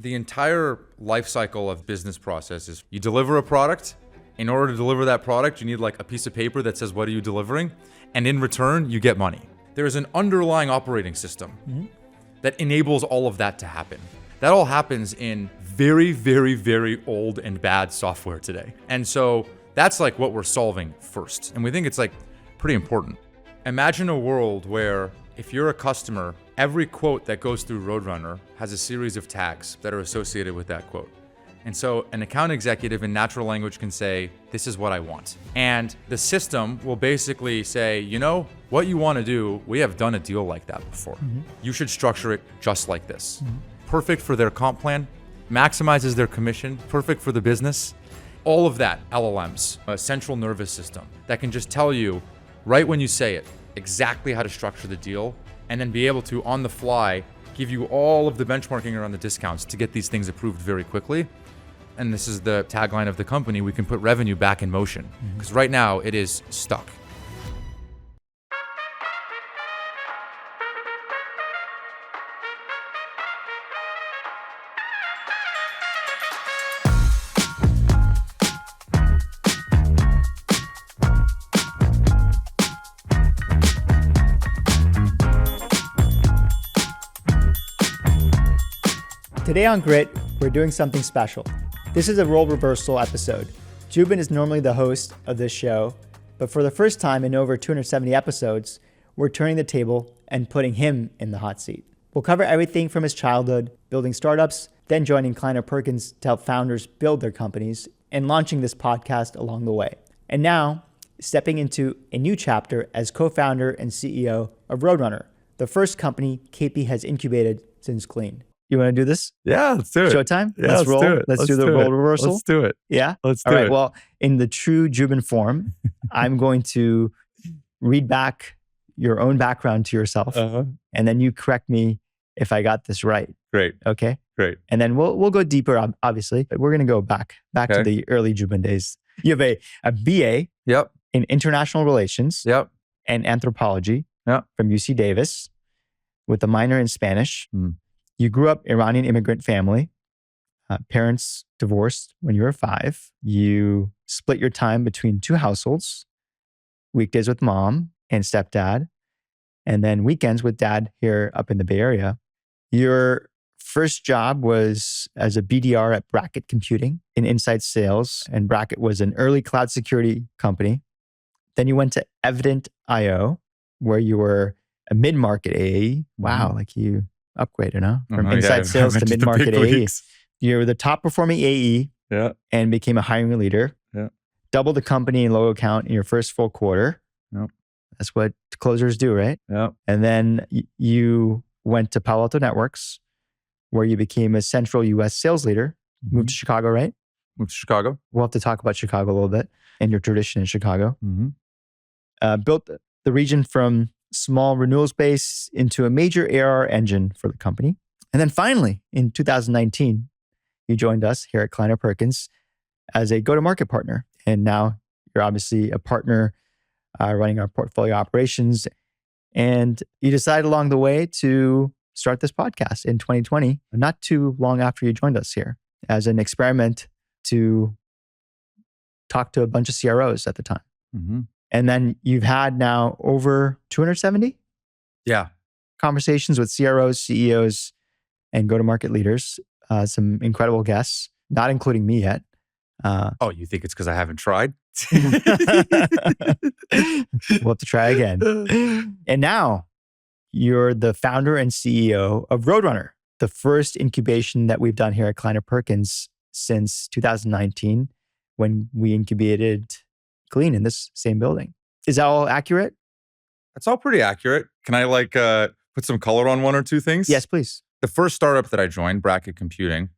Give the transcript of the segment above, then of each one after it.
The entire life cycle of business process is you deliver a product. In order to deliver that product, you need like a piece of paper that says, what are you delivering? And in return, you get money. There is an underlying operating system that enables all of that to happen. That all happens in very, very, very old and bad software today. And so that's like what we're solving first. And we think it's like pretty important. Imagine a world where if you're a customer, every quote that goes through Roadrunner has a series of tags that are associated with that quote. And so an account executive in natural language can say, this is what I want. And the system will basically say, you know, what you want to do, we have done a deal like that before. You should structure it just like this. Perfect for their comp plan, maximizes their commission, perfect for the business. All of that, LLMs, a central nervous system that can just tell you right when you say it, exactly how to structure the deal, and then be able to, on the fly, give you all of the benchmarking around the discounts to get these things approved very quickly. And this is the tagline of the company, we can put revenue back in motion. Because right now it is stuck. Today on Grit, we're doing something special. This is a role reversal episode. Joubin is normally the host of this show, but for the first time in over 270 episodes, we're turning the table and putting him in the hot seat. We'll cover everything from his childhood, building startups, then joining Kleiner Perkins to help founders build their companies, and launching this podcast along the way. And now, stepping into a new chapter as co-founder and CEO of Roadrunner, the first company KP has incubated since Glean. You want to do this? Yeah, let's do it. Showtime? Yeah, let's roll. Do it. Let's do the role reversal. Let's do it. Yeah? Let's do All right. it. Well, in the true Joubin form, I'm going to read back your own background to yourself, and then you correct me if I got this right. Great. Okay? Great. And then we'll go deeper, obviously, but we're going to go back to the early Joubin days. You have a BA in international relations and anthropology from UC Davis with a minor in Spanish. You grew up Iranian immigrant family. Parents divorced when you were 5. You split your time between 2 households, weekdays with mom and stepdad, and then weekends with dad here up in the Bay Area. Your first job was as a BDR at Bracket Computing in inside sales, and Bracket was an early cloud security company. Then you went to Evident.io, where you were a mid-market AE. Wow, like you upgraded, huh? From inside sales to mid-market AE. You were the top performing AE and became a hiring leader. Doubled the company in logo count in your first full quarter. That's what closers do, right? And then you went to Palo Alto Networks, where you became a central US sales leader. Moved to Chicago, right? Moved to Chicago. We'll have to talk about Chicago a little bit and your tradition in Chicago. Built the region from small renewals base into a major ARR engine for the company. And then finally, in 2019, you joined us here at Kleiner Perkins as a go-to-market partner. And now you're obviously a partner running our portfolio operations. And you decided along the way to start this podcast in 2020, not too long after you joined us here, as an experiment to talk to a bunch of CROs at the time. And then you've had now over 270 conversations with CROs, CEOs, and go-to-market leaders. Some incredible guests, not including me yet. You think it's because I haven't tried? We'll have to try again. And now you're the founder and CEO of Roadrunner, the first incubation that we've done here at Kleiner Perkins since 2019, when we incubated Glean in this same building. Is that all accurate? That's all pretty accurate. Can I put some color on one or two things? Yes, please. The first startup that I joined, Bracket Computing,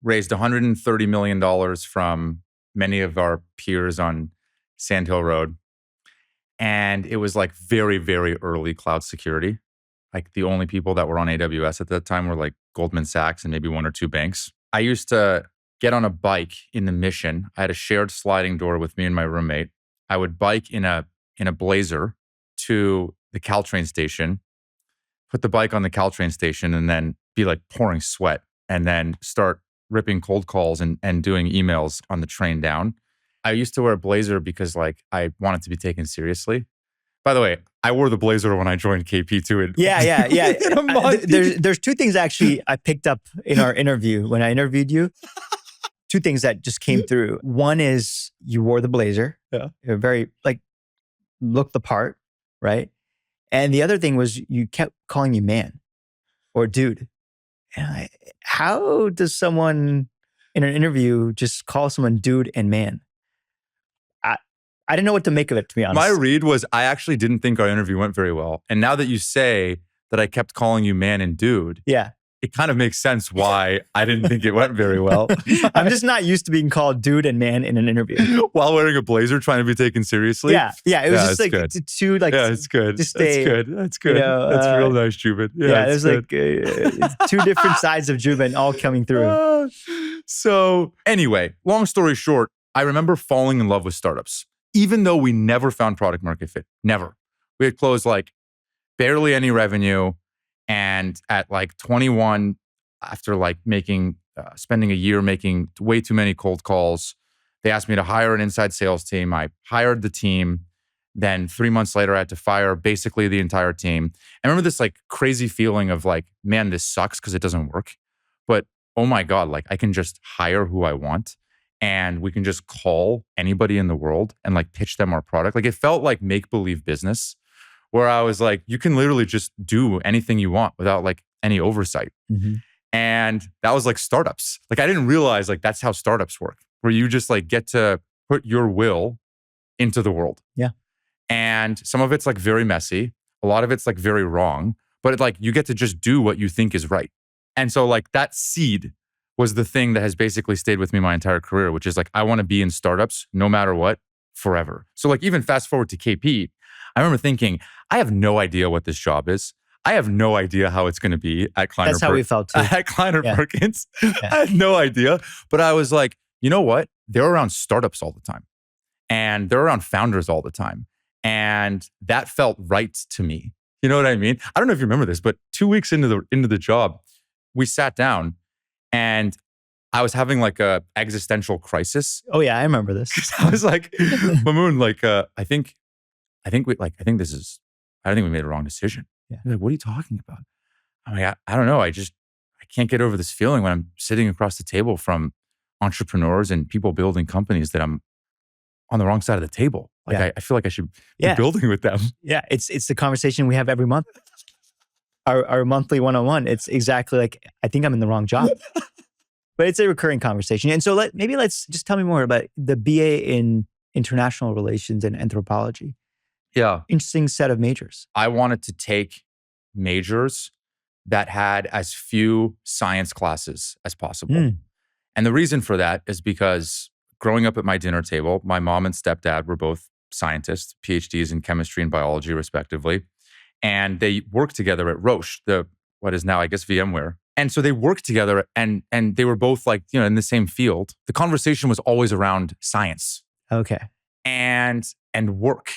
raised $130 million from many of our peers on Sand Hill Road. And it was like very, very early cloud security. Like the only people that were on AWS at that time were like Goldman Sachs and maybe 1 or 2 banks. I used to get on a bike in the Mission. I had a shared sliding door with me and my roommate. I would bike in a Blazer to the Caltrain station, put the bike on the Caltrain station, and then be like pouring sweat and then start ripping cold calls and doing emails on the train down. I used to wear a blazer because like I wanted to be taken seriously. By the way, I wore the blazer when I joined KP too. Yeah. There's two things actually I picked up in our interview when I interviewed you. Two things that just came through. One is you wore the blazer. Yeah. You're very looked the part, right? And the other thing was you kept calling me man or dude. And how does someone in an interview just call someone dude and man? I didn't know what to make of it, to be honest. My read was I actually didn't think our interview went very well. And now that you say that I kept calling you man and dude, it kind of makes sense why I didn't think it went very well. I'm just not used to being called dude and man in an interview. While wearing a blazer, trying to be taken seriously? Yeah. It was just like good. Two like... Yeah, it's good. Just That's good. That's good. That's real nice, Joubin. Yeah, there's like two different sides of Joubin all coming through. So anyway, long story short, I remember falling in love with startups. Even though we never found product market fit. Never. We had closed like barely any revenue. And at like 21, after like spending a year making way too many cold calls, they asked me to hire an inside sales team. I hired the team. Then 3 months later, I had to fire basically the entire team. I remember this like crazy feeling of like, man, this sucks because it doesn't work. But oh my God, like I can just hire who I want. And we can just call anybody in the world and like pitch them our product. Like it felt like make-believe business where I was like, you can literally just do anything you want without like any oversight. Mm-hmm. And that was like startups. Like I didn't realize like that's how startups work, where you just like get to put your will into the world. Yeah. And some of it's like very messy. A lot of it's like very wrong, but like you get to just do what you think is right. And so like that seed was the thing that has basically stayed with me my entire career, which is like, I want to be in startups no matter what, forever. So like even fast forward to KP, I remember thinking, I have no idea what this job is. I have no idea how it's going to be at Kleiner. That's how we felt too. At Kleiner Perkins. I had no idea. But I was like, you know what? They're around startups all the time. And they're around founders all the time. And that felt right to me. You know what I mean? I don't know if you remember this, but 2 weeks into the job, we sat down and I was having like a existential crisis. Oh yeah, I remember this. I was like, Mamoon, like, I think we made a wrong decision. Yeah. Like, what are you talking about? I'm like, I don't know. I can't get over this feeling when I'm sitting across the table from entrepreneurs and people building companies that I'm on the wrong side of the table. Like I feel like I should be building with them. Yeah, it's the conversation we have every month. Our monthly one-on-one. It's exactly like, I think I'm in the wrong job. But it's a recurring conversation. And so let's just tell me more about the BA in international relations and anthropology. Yeah. Interesting set of majors. I wanted to take majors that had as few science classes as possible. And the reason for that is because growing up at my dinner table, my mom and stepdad were both scientists, PhDs in chemistry and biology, respectively. And they worked together at Roche, what is now, I guess, VMware. And so they worked together and they were both like, in the same field. The conversation was always around science. Okay. And work.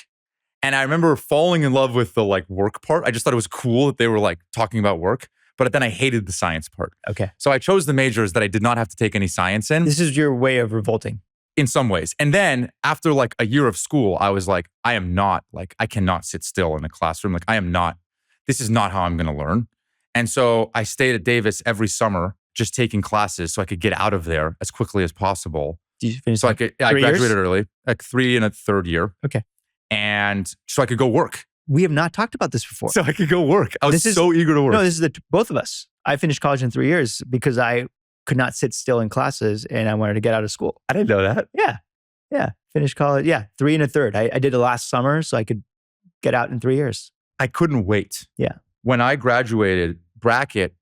And I remember falling in love with the like work part. I just thought it was cool that they were like talking about work, but then I hated the science part. Okay. So I chose the majors that I did not have to take any science in. This is your way of revolting. In some ways. And then after like a year of school, I was like, I cannot sit still in a classroom. Like this is not how I'm going to learn. And so I stayed at Davis every summer, just taking classes so I could get out of there as quickly as possible. Did you finish? So I graduated early, like 3 and a third year. Okay. And so I could go work. We have not talked about this before. So I could go work. I was so eager to work. No, this is both of us. I finished college in 3 years because I could not sit still in classes and I wanted to get out of school. I didn't know that. Yeah. Finished college. Yeah. 3 and a third. I did it last summer so I could get out in 3 years. I couldn't wait. Yeah. When I graduated, Bracket,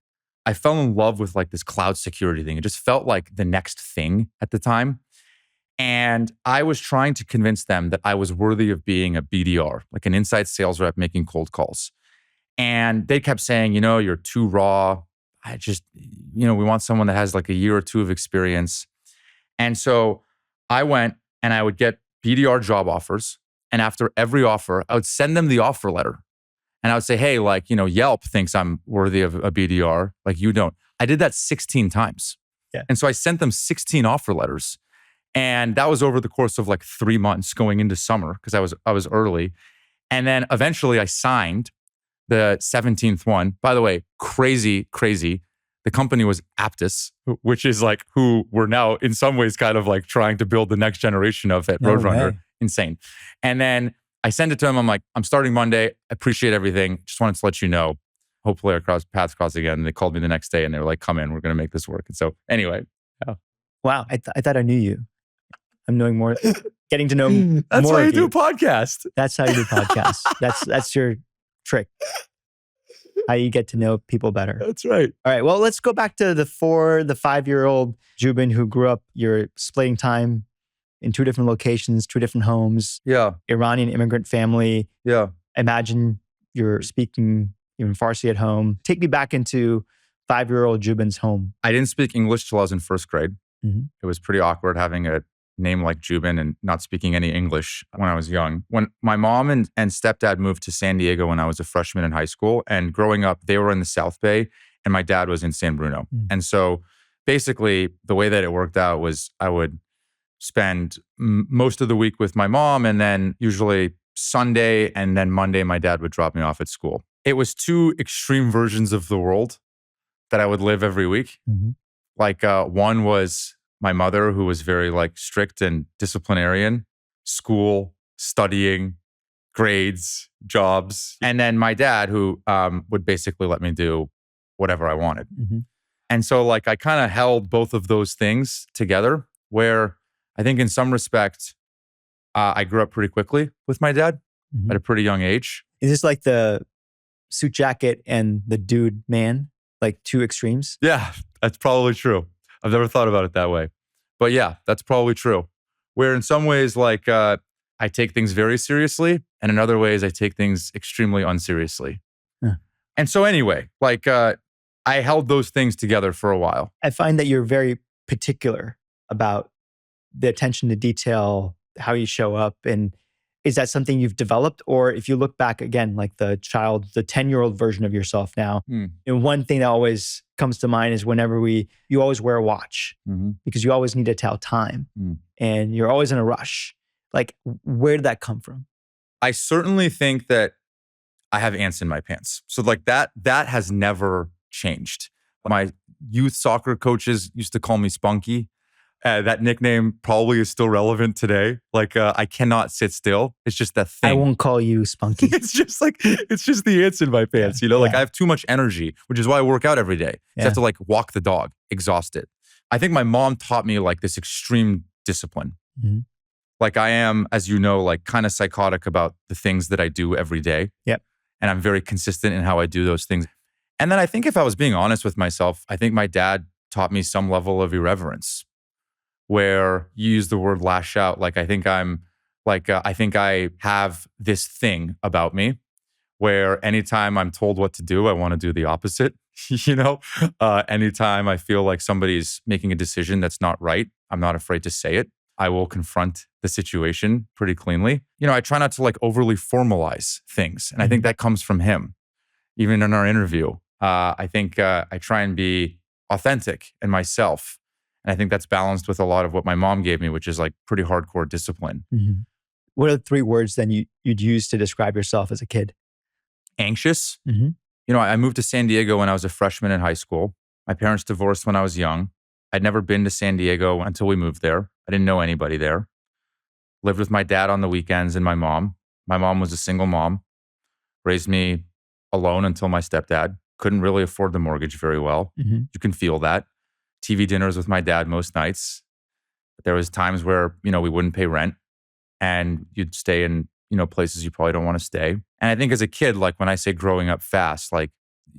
I fell in love with like this cloud security thing. It just felt like the next thing at the time. And I was trying to convince them that I was worthy of being a BDR, like an inside sales rep making cold calls. And they kept saying, you're too raw. We want someone that has like a year or two of experience. And so I went and I would get BDR job offers. And after every offer, I would send them the offer letter. And I would say, hey, Yelp thinks I'm worthy of a BDR. Like you don't. I did that 16 times. Yeah. And so I sent them 16 offer letters. And that was over the course of like 3 months going into summer because I was early. And then eventually I signed the 17th one. By the way, crazy. The company was Aptus, which is like who we're now in some ways kind of like trying to build the next generation of at Roadrunner. Insane. And then I send it to him. I'm like, I'm starting Monday. I appreciate everything. Just wanted to let you know. Hopefully our paths cross again. And they called me the next day and they were like, come in, we're going to make this work. And so anyway. Yeah. Wow. I thought I knew you. I'm knowing more, getting to know That's more how you of do podcast. That's how you do podcasts. That's your trick. How you get to know people better. That's right. All right. Well, let's go back to the 5-year-old Joubin who grew up. You're splitting time in 2 different locations, 2 different homes. Yeah. Iranian immigrant family. Yeah. Imagine you're speaking even Farsi at home. Take me back into 5-year-old Joubin's home. I didn't speak English till I was in first grade. Mm-hmm. It was pretty awkward having a name like Joubin and not speaking any English when I was young. When my mom and stepdad moved to San Diego when I was a freshman in high school, and growing up, they were in the South Bay and my dad was in San Bruno. Mm. And so basically the way that it worked out was I would spend most of the week with my mom, and then usually Sunday and then Monday, my dad would drop me off at school. It was 2 extreme versions of the world that I would live every week. Mm-hmm. Like one was my mother, who was very like strict and disciplinarian, school, studying, grades, jobs. And then my dad, who would basically let me do whatever I wanted. Mm-hmm. And so like I kind of held both of those things together, where I think in some respect, I grew up pretty quickly with my dad at a pretty young age. Is this like the suit jacket and the dude man, like 2 extremes? Yeah, that's probably true. I've never thought about it that way. But yeah, that's probably true. Where in some ways, like I take things very seriously, and in other ways, I take things extremely unseriously. Yeah. And so anyway, like I held those things together for a while. I find that you're very particular about the attention to detail, how you show up. And is that something you've developed? Or if you look back again, like the 10-year-old version of yourself now, and one thing that always comes to mind is whenever you always wear a watch because you always need to tell time and you're always in a rush. Like, where did that come from? I certainly think that I have ants in my pants. So like that has never changed. My youth soccer coaches used to call me Spunky. That nickname probably is still relevant today. Like I cannot sit still. It's just that thing. I won't call you Spunky. It's just the ants in my pants. You know, like I have too much energy, which is why I work out every day. I have to like walk the dog, exhausted. I think my mom taught me like this extreme discipline. Mm-hmm. Like I am, as you know, like kind of psychotic about the things that I do every day. Yep. And I'm very consistent in how I do those things. And then I think if I was being honest with myself, I think my dad taught me some level of irreverence, where you use the word lash out. Like I think I think I have this thing about me where anytime I'm told what to do, I want to do the opposite. You know, anytime I feel like somebody's making a decision that's not right, I'm not afraid to say it. I will confront the situation pretty cleanly. You know, I try not to like overly formalize things. And I think that comes from him. Even in our interview, I think I try and be authentic and myself. And I think that's balanced with a lot of what my mom gave me, which is like pretty hardcore discipline. Mm-hmm. What are the 3 words then you'd use to describe yourself as a kid? Anxious. Mm-hmm. You know, I moved to San Diego when I was a freshman in high school. My parents divorced when I was young. I'd never been to San Diego until we moved there. I didn't know anybody there. Lived with my dad on the weekends and my mom. My mom was a single mom. Raised me alone until my stepdad. Couldn't really afford the mortgage very well. Mm-hmm. You can feel that. TV dinners with my dad most nights. But there was times where, you know, we wouldn't pay rent and you'd stay in, you know, places you probably don't want to stay. And I think as a kid, like when I say growing up fast, like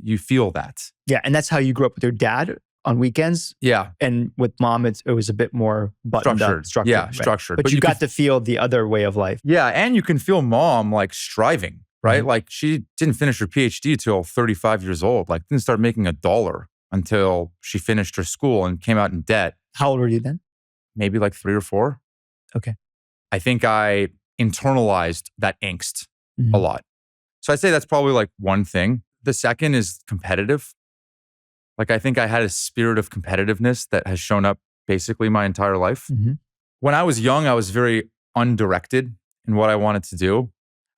you feel that. Yeah. And that's how you grew up with your dad on weekends? Yeah. And with mom, it was a bit more buttoned up, structured. Yeah, right? structured. But you got to feel the other way of life. Yeah. And you can feel mom like striving, right? Mm-hmm. Like she didn't finish her PhD till 35 years old. Like didn't start making $1 until she finished her school and came out in debt. How old were you then? Maybe like 3 or 4. Okay. I think I internalized that angst a lot. So I'd say that's probably like one thing. The second is competitive. Like, I think I had a spirit of competitiveness that has shown up basically my entire life. Mm-hmm. When I was young, I was very undirected in what I wanted to do.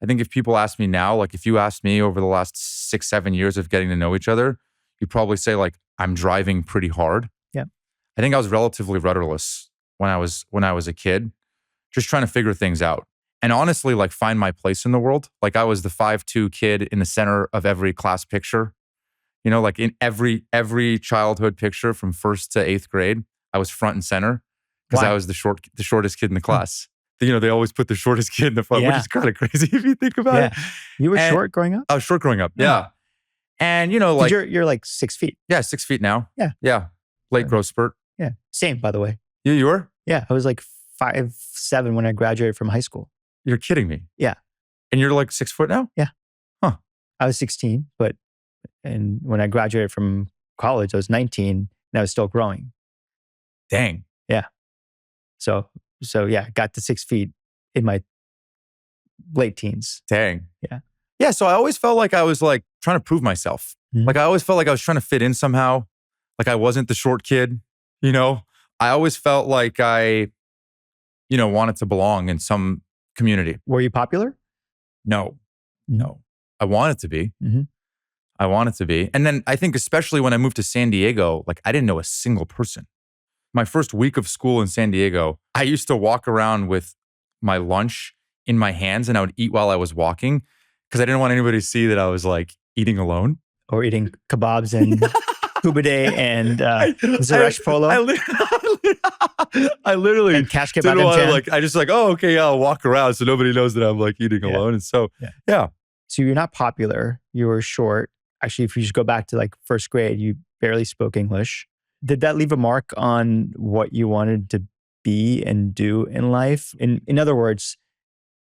I think if people ask me now, like if you asked me over the last 6-7 years of getting to know each other, you'd probably say like, I'm driving pretty hard. Yeah. I think I was relatively rudderless when I was a kid, just trying to figure things out. And honestly, like find my place in the world. Like I was the 5'2" kid in the center of every class picture. You know, like in every childhood picture from 1st to 8th grade, I was front and center because I was the shortest kid in the class. You know, they always put the shortest kid in the front, which is kind of crazy if you think about it. You were short growing up? I was short growing up, yeah. And you know, like you're like 6 feet. Yeah, 6 feet now. Yeah. Yeah. Late growth spurt. Yeah. Same, by the way. You were? Yeah. I was like 5'7" when I graduated from high school. You're kidding me. Yeah. And you're like 6 foot now? Yeah. Huh. I was 16, and when I graduated from college, I was 19 and I was still growing. Dang. Yeah. So yeah, got to 6 feet in my late teens. Dang. Yeah. Yeah. So I always felt like I was like trying to prove myself. Mm-hmm. Like I always felt like I was trying to fit in somehow. Like I wasn't the short kid, you know? I always felt like I, you know, wanted to belong in some community. Were you popular? No. No. I wanted to be. Mm-hmm. I wanted to be. And then I think especially when I moved to San Diego, like I didn't know a single person. My first week of school in San Diego, I used to walk around with my lunch in my hands and I would eat while I was walking because I didn't want anybody to see that I was like eating alone. Or eating kebabs and kubade and Zaresh Polo. I literally and cash didn't want to like, I just like, oh, okay, yeah, I'll walk around so nobody knows that I'm like eating alone. And so, yeah. So you're not popular. You were short. Actually, if you just go back to like first grade, you barely spoke English. Did that leave a mark on what you wanted to be and do in life? In other words,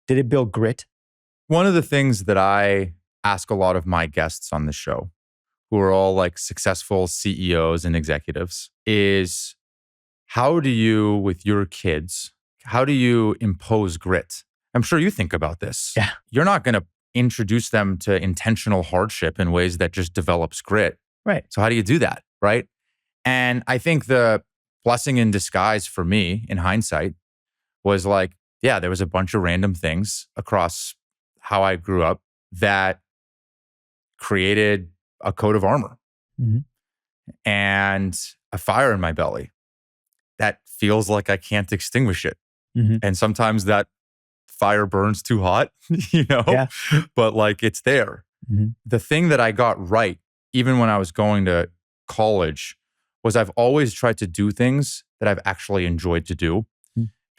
did it build grit? One of the things that I ask a lot of my guests on the show, who are all like successful CEOs and executives, is how do you, with your kids, how do you impose grit? I'm sure you think about this. Yeah. You're not going to introduce them to intentional hardship in ways that just develops grit. Right. So how do you do that? Right. And I think the blessing in disguise for me in hindsight was like, yeah, there was a bunch of random things across how I grew up that created a coat of armor and a fire in my belly that feels like I can't extinguish it. And sometimes that fire burns too hot, you know, but like it's there. The thing that I got right, even when I was going to college, was I've always tried to do things that I've actually enjoyed to do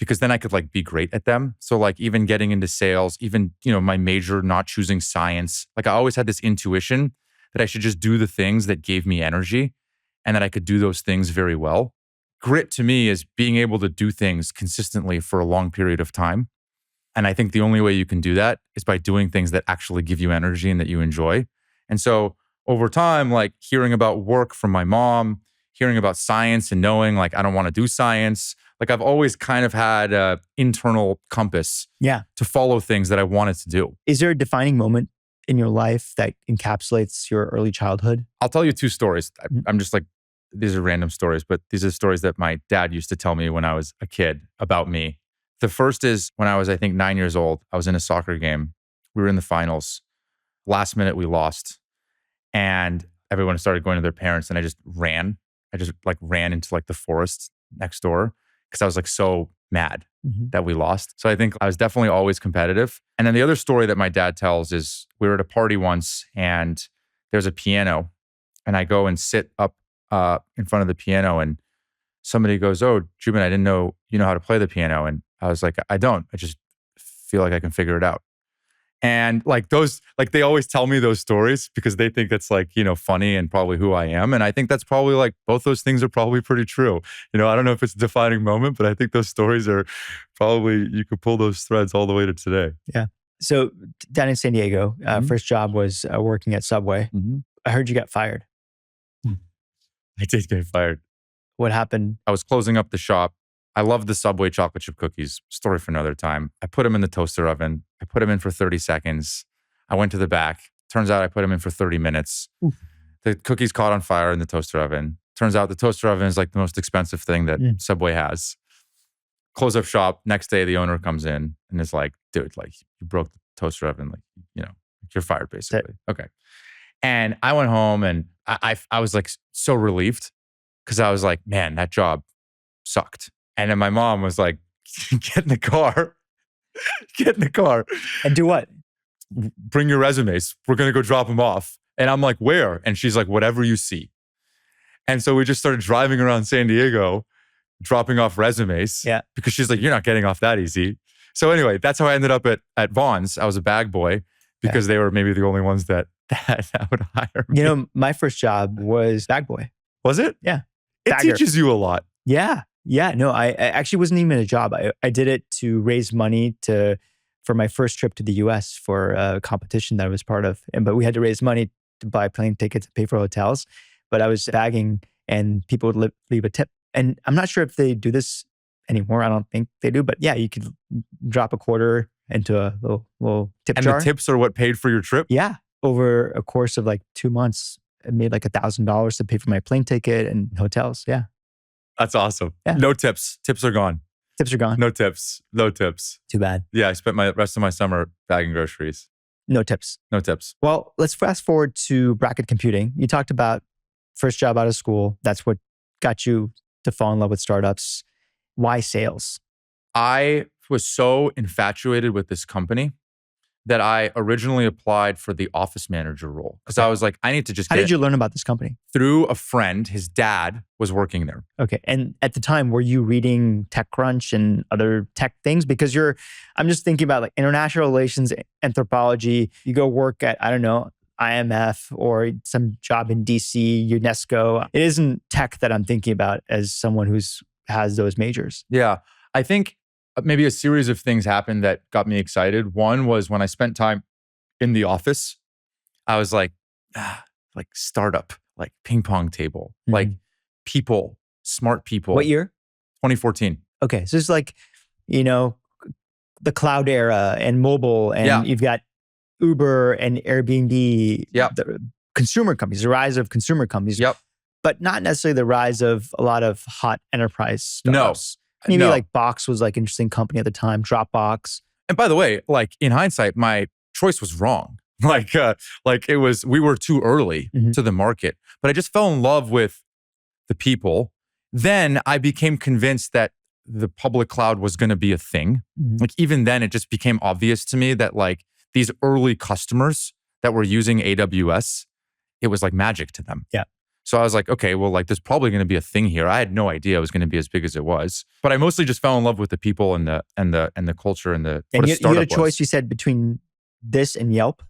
because then I could like be great at them. So like even getting into sales, even, you know, my major, not choosing science, like I always had this intuition that I should just do the things that gave me energy and that I could do those things very well. Grit to me is being able to do things consistently for a long period of time. And I think the only way you can do that is by doing things that actually give you energy and that you enjoy. And so over time, like hearing about work from my mom, hearing about science and knowing like I don't want to do science, like I've always kind of had an internal compass to follow things that I wanted to do. Is there a defining moment in your life that encapsulates your early childhood? I'll tell you two stories. I'm just like, these are random stories, but these are stories that my dad used to tell me when I was a kid about me. The first is when I was, I think, 9 years old. I was in a soccer game. We were in the finals. Last minute, we lost. And everyone started going to their parents and I just ran. I just like ran into like the forest next door because I was like so mad that we lost. So I think I was definitely always competitive. And then the other story that my dad tells is we were at a party once and there's a piano and I go and sit up in front of the piano and somebody goes, "Oh, Joubin, I didn't know you know how to play the piano." And I was like, "I don't. I just feel like I can figure it out." And like those, like they always tell me those stories because they think it's like, you know, funny and probably who I am. And I think that's probably like both those things are probably pretty true. You know, I don't know if it's a defining moment, but I think those stories are probably, you could pull those threads all the way to today. Yeah. So down in San Diego, first job was working at Subway. I heard you got fired. I did get fired. What happened? I was closing up the shop. I love the Subway chocolate chip cookies. Story for another time. I put them in the toaster oven. I put them in for 30 seconds. I went to the back. Turns out I put them in for 30 minutes. The cookies caught on fire in the toaster oven. Turns out the toaster oven is like the most expensive thing that Subway has. Close up shop. Next day, the owner comes in and is like, dude, like you broke the toaster oven. Like, you're fired basically. Okay. And I went home and I was like so relieved because I was like, man, that job sucked. And then my mom was like, get in the car. Get in the car. And do what? Bring your resumes. We're going to go drop them off. And I'm like, where? And she's like, whatever you see. And so we just started driving around San Diego, dropping off resumes. Yeah. Because she's like, you're not getting off that easy. So anyway, that's how I ended up at Vaughn's. I was a bag boy because they were maybe the only ones that would hire me. My first job was bag boy. Was it? Yeah. It Bagger. teaches you a lot. Yeah. Yeah. No, I actually wasn't even a job. I did it to raise money for my first trip to the US for a competition that I was part of. But we had to raise money to buy plane tickets and pay for hotels. But I was bagging and people would leave a tip. And I'm not sure if they do this anymore. I don't think they do. But yeah, you could drop a quarter into a little tip jar. And the tips are what paid for your trip? Yeah. Over a course of like 2 months, I made like $1,000 to pay for my plane ticket and hotels. Yeah. That's awesome. Yeah. No tips. Tips are gone. Tips are gone. No tips. No tips. Too bad. Yeah, I spent my rest of my summer bagging groceries. No tips. No tips. Well, let's fast forward to bracket computing. You talked about first job out of school. That's what got you to fall in love with startups. Why sales? I was so infatuated with this company that I originally applied for the office manager role because I was like, I need to just How did you learn about this company? Through a friend. His dad was working there. Okay. And at the time, were you reading TechCrunch and other tech things? Because I'm just thinking about like international relations, anthropology. You go work at, I don't know, IMF or some job in DC, UNESCO. It isn't tech that I'm thinking about as someone has those majors. Yeah. I think maybe a series of things happened that got me excited. One was when I spent time in the office, I was like startup, like ping pong table, like people, smart people. What year? 2014. Okay. So it's like, the cloud era and mobile and you've got Uber and Airbnb, the consumer companies, the rise of consumer companies. Yep. But not necessarily the rise of a lot of hot enterprise startups. No. Maybe like Box was like interesting company at the time, Dropbox. And by the way, like in hindsight, my choice was wrong. We were too early to the market, but I just fell in love with the people. Then I became convinced that the public cloud was going to be a thing. Like even then it just became obvious to me that like these early customers that were using AWS, it was like magic to them. Yeah. So I was like, okay, well, like there's probably going to be a thing here. I had no idea it was going to be as big as it was, but I mostly just fell in love with the people and the culture and the. And you had a choice. You said between this and Yelp.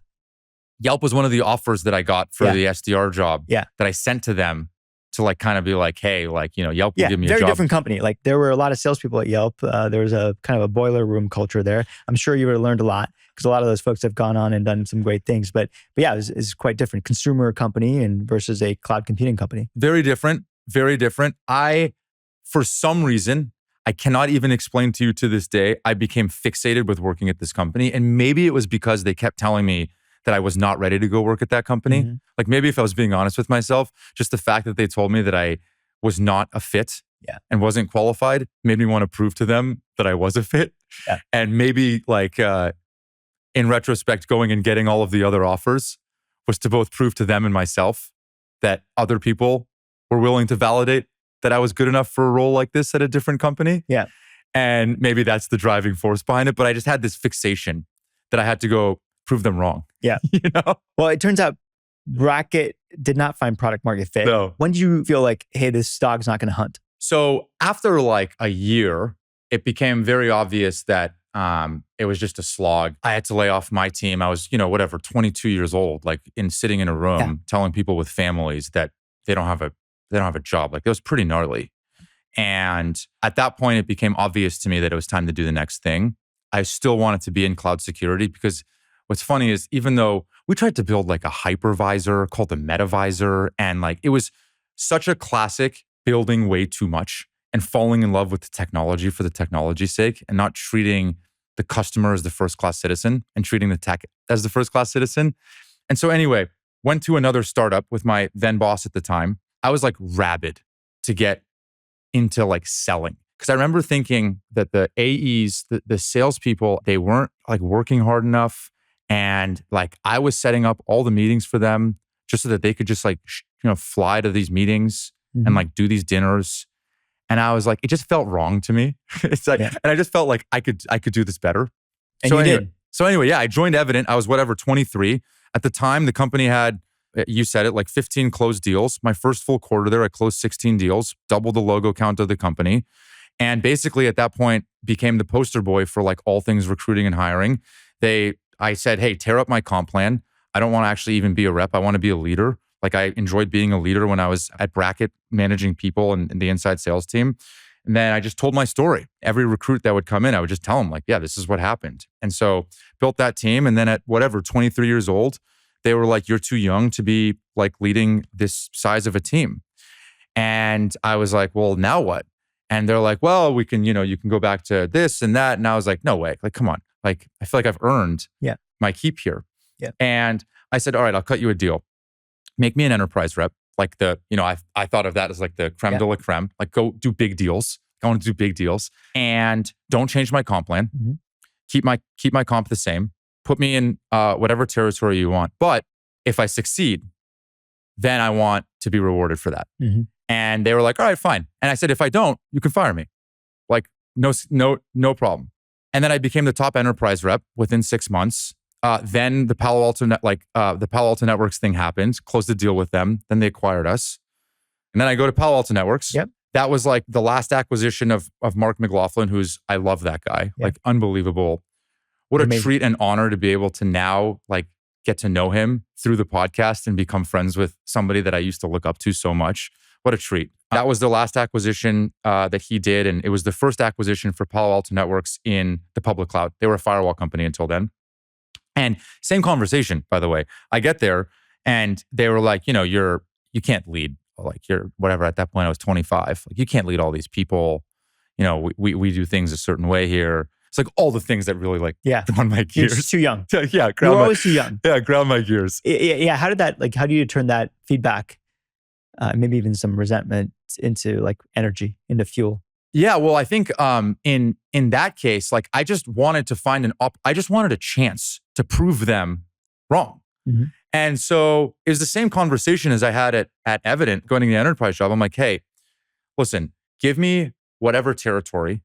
Yelp was one of the offers that I got for the SDR job. Yeah. That I sent to them to like kind of be like, hey, like Yelp will give me a job. Very different company. Like there were a lot of salespeople at Yelp. There was a kind of a boiler room culture there. I'm sure you would have learned a lot because a lot of those folks have gone on and done some great things. But yeah, it's quite different. Consumer company and versus a cloud computing company. Very different. Very different. For some reason, I cannot even explain to you to this day, I became fixated with working at this company. And maybe it was because they kept telling me that I was not ready to go work at that company. Like maybe if I was being honest with myself, just the fact that they told me that I was not a fit and wasn't qualified made me want to prove to them that I was a fit. Yeah. And maybe like in retrospect, going and getting all of the other offers was to both prove to them and myself that other people were willing to validate that I was good enough for a role like this at a different company. Yeah. And maybe that's the driving force behind it. But I just had this fixation that I had to go prove them wrong. Yeah. Well, it turns out Bracket did not find product market fit. No. When did you feel like, hey, this dog's not going to hunt? So after like a year, it became very obvious that it was just a slog. I had to lay off my team. I was, 22 years old, like sitting in a room telling people with families that they don't have a job. Like it was pretty gnarly. And at that point, it became obvious to me that it was time to do the next thing. I still wanted to be in cloud security because what's funny is even though we tried to build like a hypervisor called the Metavisor, and like it was such a classic building way too much and falling in love with the technology for the technology's sake and not treating the customer as the first-class citizen and treating the tech as the first-class citizen. And so anyway, went to another startup with my then boss at the time. I was like rabid to get into like selling. Because I remember thinking that the AEs, the salespeople, they weren't like working hard enough. And like I was setting up all the meetings for them just so that they could just like, fly to these meetings and like do these dinners. And I was like, it just felt wrong to me. It's like, and I just felt like I could do this better. And you did. So anyway, yeah, I joined Evident. I was 23. At the time, the company had, you said it, like 15 closed deals. My first full quarter there, I closed 16 deals, doubled the logo count of the company. And basically at that point became the poster boy for like all things recruiting and hiring. I said, hey, tear up my comp plan. I don't want to actually even be a rep. I want to be a leader. Like I enjoyed being a leader when I was at Bracket managing people and the inside sales team. And then I just told my story. Every recruit that would come in, I would just tell them like, yeah, this is what happened. And so built that team. And then at 23 years old, they were like, you're too young to be like leading this size of a team. And I was like, well, now what? And they're like, well, we can, you can go back to this and that. And I was like, no way. Like, come on. Like, I feel like I've earned my keep here. Yeah. And I said, all right, I'll cut you a deal. Make me an enterprise rep. Like I thought of that as like the creme de la creme. Like go do big deals. I want to do big deals. And don't change my comp plan. Keep my comp the same. Put me in whatever territory you want. But if I succeed, then I want to be rewarded for that. And they were like, all right, fine. And I said, if I don't, you can fire me. Like, no problem. And then I became the top enterprise rep within 6 months. Then the Palo Alto Networks thing happened, closed the deal with them. Then they acquired us. And then I go to Palo Alto Networks. Yep. That was like the last acquisition of Mark McLaughlin, I love that guy. Yep. Like unbelievable. What a treat and honor to be able to now like get to know him through the podcast and become friends with somebody that I used to look up to so much. What a treat. That was the last acquisition that he did. And it was the first acquisition for Palo Alto Networks in the public cloud. They were a firewall company until then. And same conversation, by the way. I get there and they were like, you can't lead. Like you're whatever. At that point, I was 25. Like you can't lead all these people. We do things a certain way here. It's like all the things that really like ground my gears. You're just too young. Yeah, you're always too young. Yeah, ground my gears. Yeah. How do you turn that feedback, maybe even some resentment into like energy, into fuel? Yeah, well, I think in that case, like I just wanted to find I just wanted a chance to prove them wrong. And so it was the same conversation as I had at Evident going to the enterprise job. I'm like, hey, listen, give me whatever territory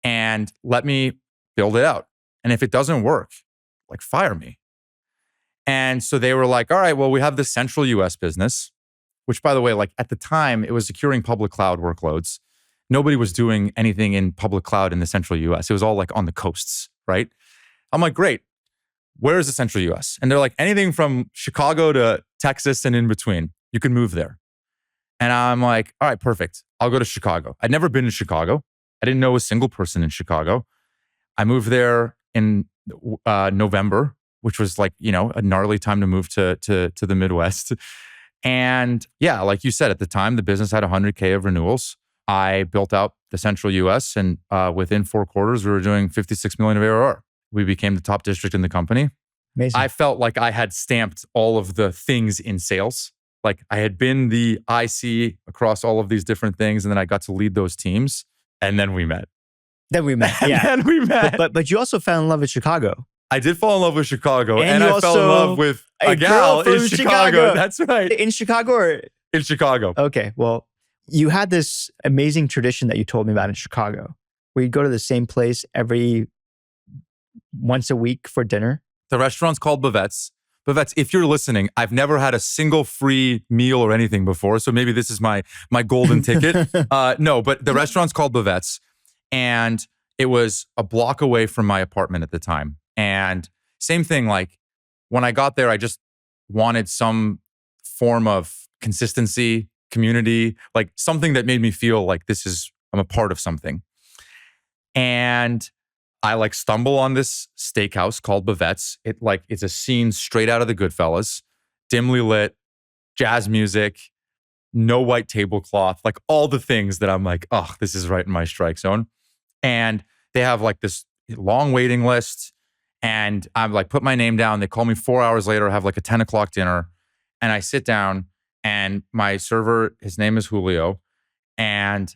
and let me build it out. And if it doesn't work, like fire me. And so they were like, all right, well, we have the central US business, which by the way, like at the time, it was securing public cloud workloads. Nobody was doing anything in public cloud in the central US. It was all like on the coasts, right? I'm like, great. Where is the central US? And they're like, anything from Chicago to Texas and in between, you can move there. And I'm like, all right, perfect. I'll go to Chicago. I'd never been to Chicago. I didn't know a single person in Chicago. I moved there in November, which was like, a gnarly time to move to the Midwest. And yeah, like you said, at the time, the business had 100K of renewals. I built out the central US and within 4 quarters, we were doing 56 million of ARR. We became the top district in the company. Amazing. I felt like I had stamped all of the things in sales. Like I had been the IC across all of these different things. And then I got to lead those teams. And then we met. Yeah. And then we met. But you also fell in love with Chicago. I did fall in love with Chicago. And I fell in love with a gal in Chicago. That's right. In Chicago or? In Chicago. Okay. Well, you had this amazing tradition that you told me about in Chicago, where you'd go to the same place once a week for dinner. The restaurant's called Bavette's. Bavette's, if you're listening, I've never had a single free meal or anything before. So maybe this is my golden ticket. No, but the restaurant's called Bavette's. And it was a block away from my apartment at the time. And same thing, like when I got there, I just wanted some form of consistency, community, like something that made me feel like I'm a part of something. And I like stumble on this steakhouse called Bavette's. It's a scene straight out of the Goodfellas, dimly lit, jazz music, no white tablecloth, like all the things that I'm like, oh, this is right in my strike zone. And they have like this long waiting list. And I'm like, put my name down. They call me 4 hours later, have like a 10 o'clock dinner. And I sit down and my server, his name is Julio. And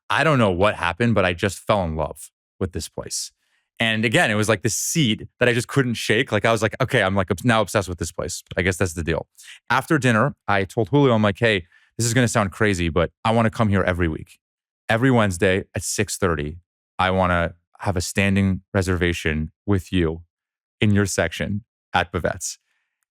I don't know what happened, but I just fell in love with this place. And again, it was like this seed that I just couldn't shake. Like I was like, okay, I'm like now obsessed with this place. I guess that's the deal. After dinner, I told Julio, I'm like, hey, this is going to sound crazy, but I want to come here every week. Every Wednesday at 6:30, I want to have a standing reservation with you in your section at Bavette's.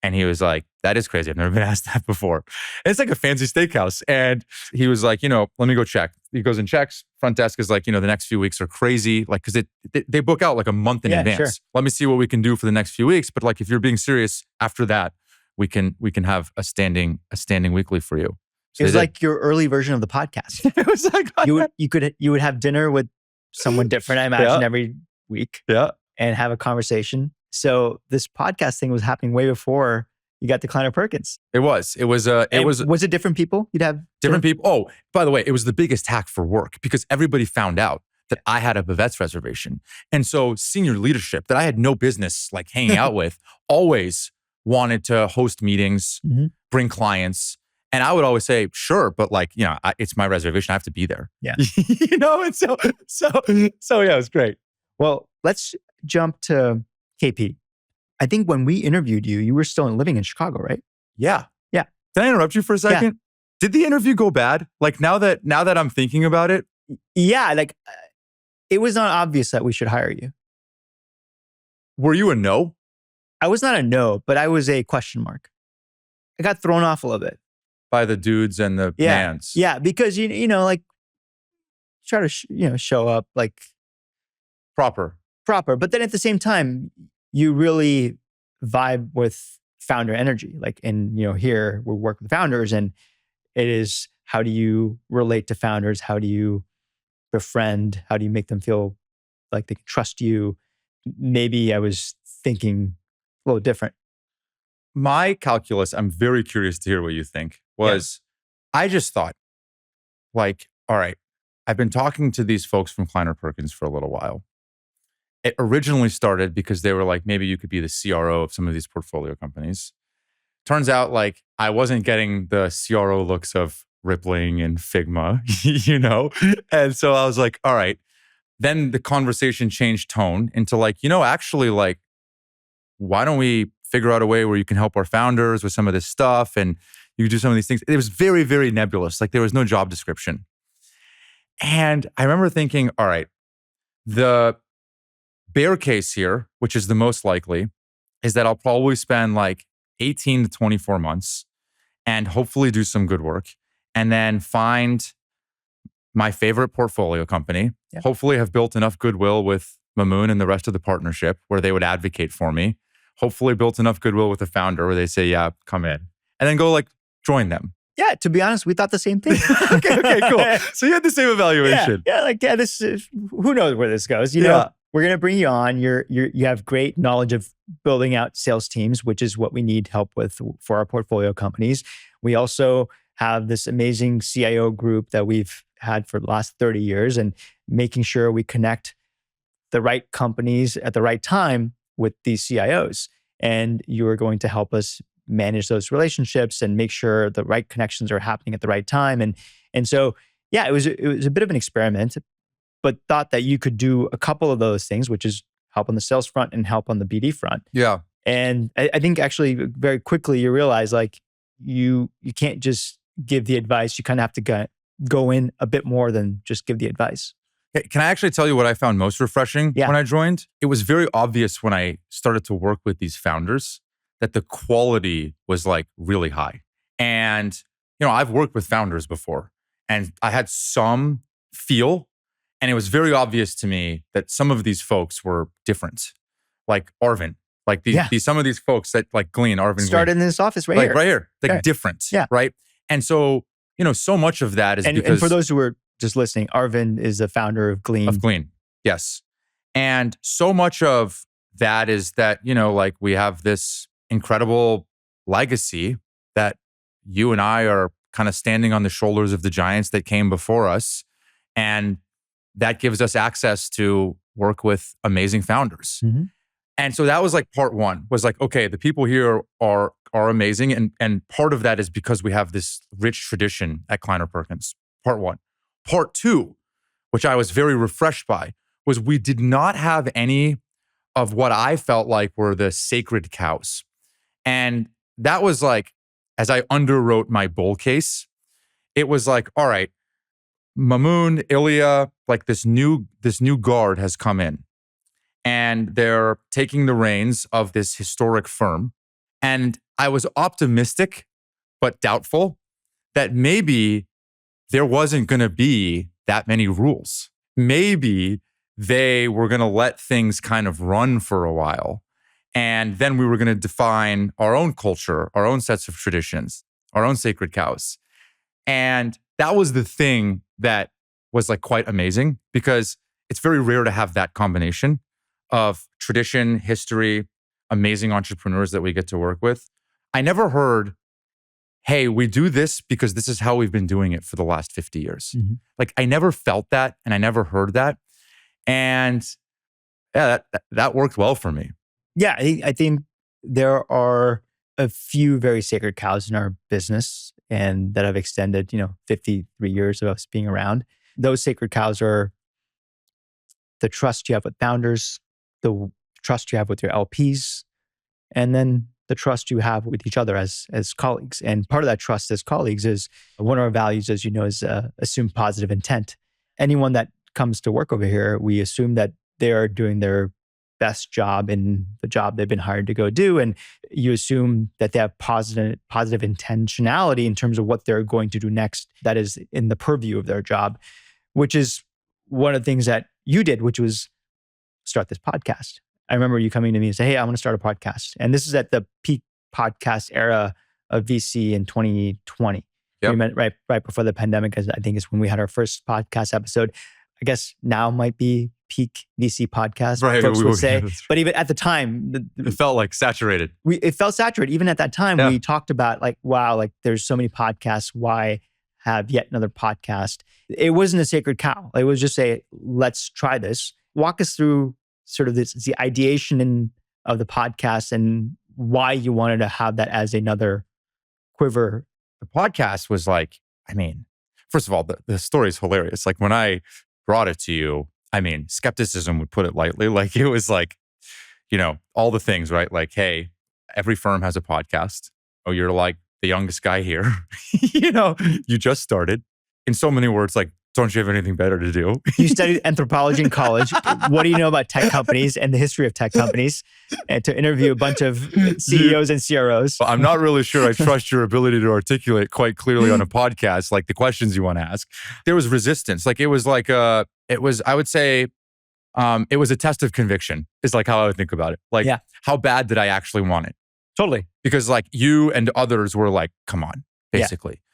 And he was like, that is crazy. I've never been asked that before. And it's like a fancy steakhouse. And he was like, let me go check. He goes and checks. Front desk is like, the next few weeks are crazy. Like, because they book out like a month in advance. Sure. Let me see what we can do for the next few weeks. But like, if you're being serious after that, we can have a standing weekly for you. So it was like your early version of the podcast. It was like you would have dinner with someone different, I imagine, every week. Yeah. And have a conversation. So this podcast thing was happening way before you got to Kleiner Perkins. It was Was it different people? You'd have different people. Oh, by the way, it was the biggest hack for work because everybody found out that I had a Bavette's reservation. And so senior leadership that I had no business like hanging out with always wanted to host meetings, bring clients. And I would always say, sure, but like, it's my reservation. I have to be there. Yeah. And so yeah, it was great. Well, let's jump to KP. I think when we interviewed you, you were still living in Chicago, right? Yeah. Yeah. Can I interrupt you for a second? Yeah. Did the interview go bad? Like now that I'm thinking about it? Yeah, like it was not obvious that we should hire you. Were you a no? I was not a no, but I was a question mark. I got thrown off a little bit. By the dudes and the mans. Yeah, because like try to show up like proper. But then at the same time, you really vibe with founder energy. Like, and here we work with founders, and it is how do you relate to founders? How do you befriend? How do you make them feel like they can trust you? Maybe I was thinking a little different. My calculus, I'm very curious to hear what you think, was I just thought, like, all right, I've been talking to these folks from Kleiner Perkins for a little while. It originally started because they were like, maybe you could be the CRO of some of these portfolio companies. Turns out like I wasn't getting the CRO looks of Rippling and Figma, And so I was like, all right. Then the conversation changed tone into like, actually like, why don't we figure out a way where you can help our founders with some of this stuff and you do some of these things. It was very, very nebulous. Like there was no job description. And I remember thinking, all right, the bear case here, which is the most likely, is that I'll probably spend like 18 to 24 months and hopefully do some good work and then find my favorite portfolio company, hopefully have built enough goodwill with Mamoon and the rest of the partnership where they would advocate for me, hopefully built enough goodwill with the founder where they say, yeah, come in, and then go like join them. Yeah, to be honest, we thought the same thing. Okay, cool. So you had the same evaluation. This is, who knows where this goes, We're going to bring you on. You have great knowledge of building out sales teams, which is what we need help with for our portfolio companies. We also have this amazing CIO group that we've had for the last 30 years and making sure we connect the right companies at the right time with these CIOs. And you are going to help us manage those relationships and make sure the right connections are happening at the right time. And so, yeah, it was a bit of an experiment, but thought that you could do a couple of those things, which is help on the sales front and help on the BD front. Yeah. And I think actually very quickly you realize like you can't just give the advice. You kind of have to go in a bit more than just give the advice. Hey, can I actually tell you what I found most refreshing when I joined? It was very obvious when I started to work with these founders that the quality was like really high. And, I've worked with founders before and I had some feel. And it was very obvious to me that some of these folks were different, like Arvin, like some of these folks that like Glean, Arvin started Glean, in this office right here, like different, right? And so, so much of that is because... And for those who are just listening, Arvin is the founder of Glean. Of Glean, yes. And so much of that is that, like we have this incredible legacy that you and I are kind of standing on the shoulders of the giants that came before us. And that gives us access to work with amazing founders. And so that was like part one, was like, okay, the people here are amazing. And part of that is because we have this rich tradition at Kleiner Perkins, part one. Part two, which I was very refreshed by, was we did not have any of what I felt like were the sacred cows. And that was like, as I underwrote my bull case, it was like, all right, Mamoon, Ilya, like this new guard has come in. And they're taking the reins of this historic firm. And I was optimistic, but doubtful that maybe there wasn't going to be that many rules. Maybe they were going to let things kind of run for a while. And then we were going to define our own culture, our own sets of traditions, our own sacred cows. And that was the thing that was like quite amazing, because it's very rare to have that combination of tradition, history, amazing entrepreneurs that we get to work with. I never heard, hey, we do this because this is how we've been doing it for the last 50 years. Mm-hmm. Like I never felt that and I never heard that. And yeah, that worked well for me. Yeah, I think there are a few very sacred cows in our business and that have extended, 53 years of us being around. Those sacred cows are the trust you have with founders, the trust you have with your LPs, and then the trust you have with each other as colleagues. And part of that trust as colleagues is one of our values, as you know, is assume positive intent. Anyone that comes to work over here, we assume that they are doing their best job in the job they've been hired to go do. And you assume that they have positive intentionality in terms of what they're going to do next that is in the purview of their job, which is one of the things that you did, which was start this podcast. I remember you coming to me and say, hey, I want to start a podcast. And this is at the peak podcast era of VC in 2020. Yep. We met right before the pandemic, as I think is when we had our first podcast episode. I guess now might be peak VC podcast, right, folks would say. But even at the time, it felt like saturated. It felt saturated. Even at that time, we talked about like, wow, like there's so many podcasts. Why have yet another podcast? It wasn't a sacred cow. It was just let's try this. Walk us through sort of the ideation of the podcast and why you wanted to have that as another quiver. The podcast was like, first of all, the story is hilarious. Like when I brought it to you, skepticism would put it lightly. Like it was like, all the things, right? Like, hey, every firm has a podcast. Oh, you're like the youngest guy here. You just started. In so many words, like, don't you have anything better to do? You studied anthropology in college. What do you know about tech companies and the history of tech companies? And to interview a bunch of CEOs and CROs. Well, I'm not really sure I trust your ability to articulate quite clearly on a podcast, like the questions you want to ask. There was resistance. Like it was like I would say, it was a test of conviction is like how I would think about it. Like how bad did I actually want it? Totally. Because like you and others were like, come on, basically. Yeah.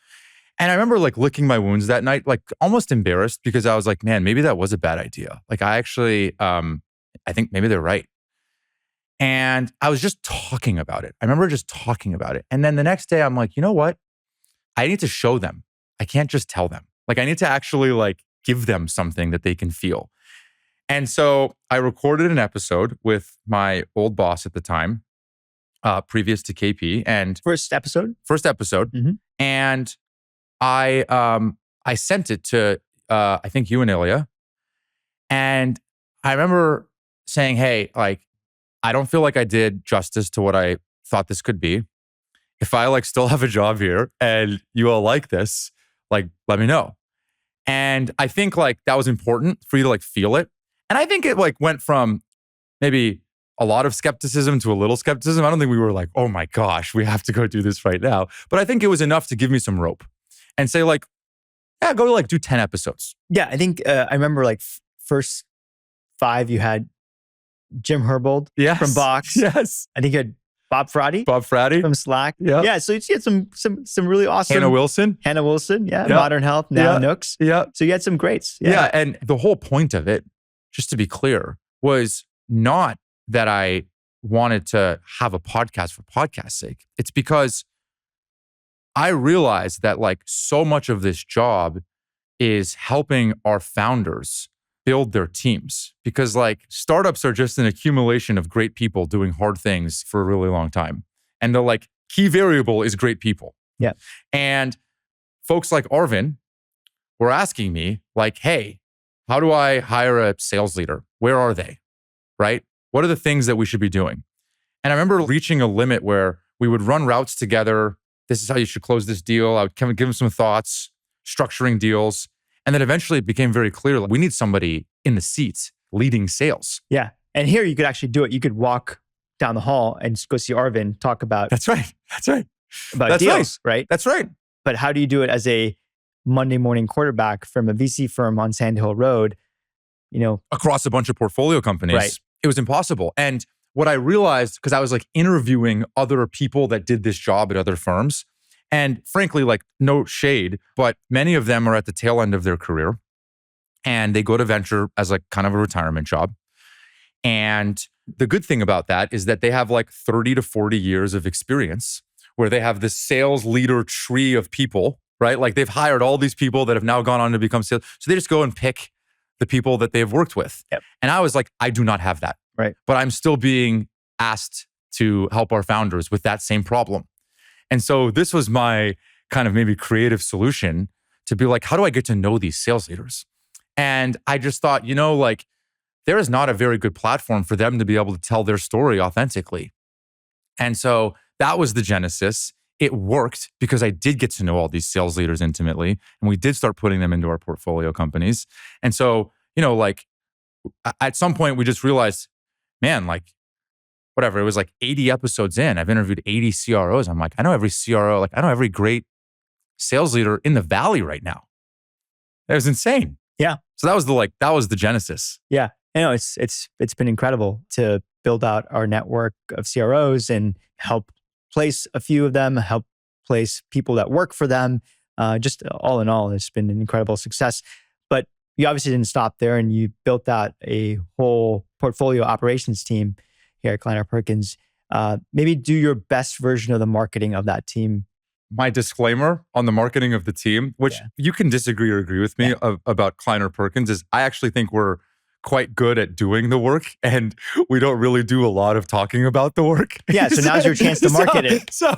And I remember like licking my wounds that night, like almost embarrassed because I was like, man, maybe that was a bad idea. Like I actually, I think maybe they're right. And I was just talking about it. I remember just talking about it. And then the next day I'm like, you know what? I need to show them. I can't just tell them. Like I need to actually like give them something that they can feel. And so I recorded an episode with my old boss at the time, previous to KP. And First episode. Mm-hmm. And I sent it to, I think you and Ilya. And I remember saying, hey, like, I don't feel like I did justice to what I thought this could be. If I like still have a job here and you all like this, like, let me know. And I think like that was important for you to like feel it. And I think it like went from maybe a lot of skepticism to a little skepticism. I don't think we were like, oh my gosh, we have to go do this right now. But I think it was enough to give me some rope. And say like, yeah, go to like do 10 episodes. Yeah, I think I remember like first 5 you had Jim Herbold from Box. Yes. I think you had Bob Frady from Slack. Yeah. So you had some really awesome. Hannah Wilson. Modern Health, now Nooks. Yeah. So you had some greats. Yeah. And the whole point of it, just to be clear, was not that I wanted to have a podcast for podcast's sake. It's because I realized that like so much of this job is helping our founders build their teams, because like startups are just an accumulation of great people doing hard things for a really long time. And the like key variable is great people. Yeah. And folks like Arvin were asking me like, hey, how do I hire a sales leader? Where are they? Right? What are the things that we should be doing? And I remember reaching a limit where we would run routes together. This is how you should close this deal. I would kind of give them some thoughts, structuring deals. And then eventually it became very clear that we need somebody in the seats leading sales. Yeah. And here you could actually do it. You could walk down the hall and just go see Arvin, talk about That's right. About deals, right? That's right. But how do you do it as a Monday morning quarterback from a VC firm on Sand Hill Road, across a bunch of portfolio companies? Right. It was impossible. And what I realized, because I was like interviewing other people that did this job at other firms, and frankly, like no shade, but many of them are at the tail end of their career and they go to venture as like kind of a retirement job. And the good thing about that is that they have like 30 to 40 years of experience where they have this sales leader tree of people, right? Like they've hired all these people that have now gone on to become sales. So they just go and pick the people that they've worked with. Yep. And I was like, I do not have that. Right. But I'm still being asked to help our founders with that same problem. And so this was my kind of maybe creative solution to be like, how do I get to know these sales leaders? And I just thought, like there is not a very good platform for them to be able to tell their story authentically. And so that was the genesis. It worked because I did get to know all these sales leaders intimately, and we did start putting them into our portfolio companies. And so, like at some point we just realized, man, like whatever, it was like 80 episodes in, I've interviewed 80 CROs. I'm like, I know every CRO, like I know every great sales leader in the Valley right now. That was insane. Yeah. So that was the genesis. Yeah. It's been incredible to build out our network of CROs and help place a few of them, help place people that work for them. Just all in all, it's been an incredible success. But you obviously didn't stop there and you built out a whole portfolio operations team here at Kleiner Perkins. Maybe do your best version of the marketing of that team. My disclaimer on the marketing of the team, which you can disagree or agree with me about Kleiner Perkins, is I actually think we're quite good at doing the work and we don't really do a lot of talking about the work. Yeah, so now's your chance to market it. So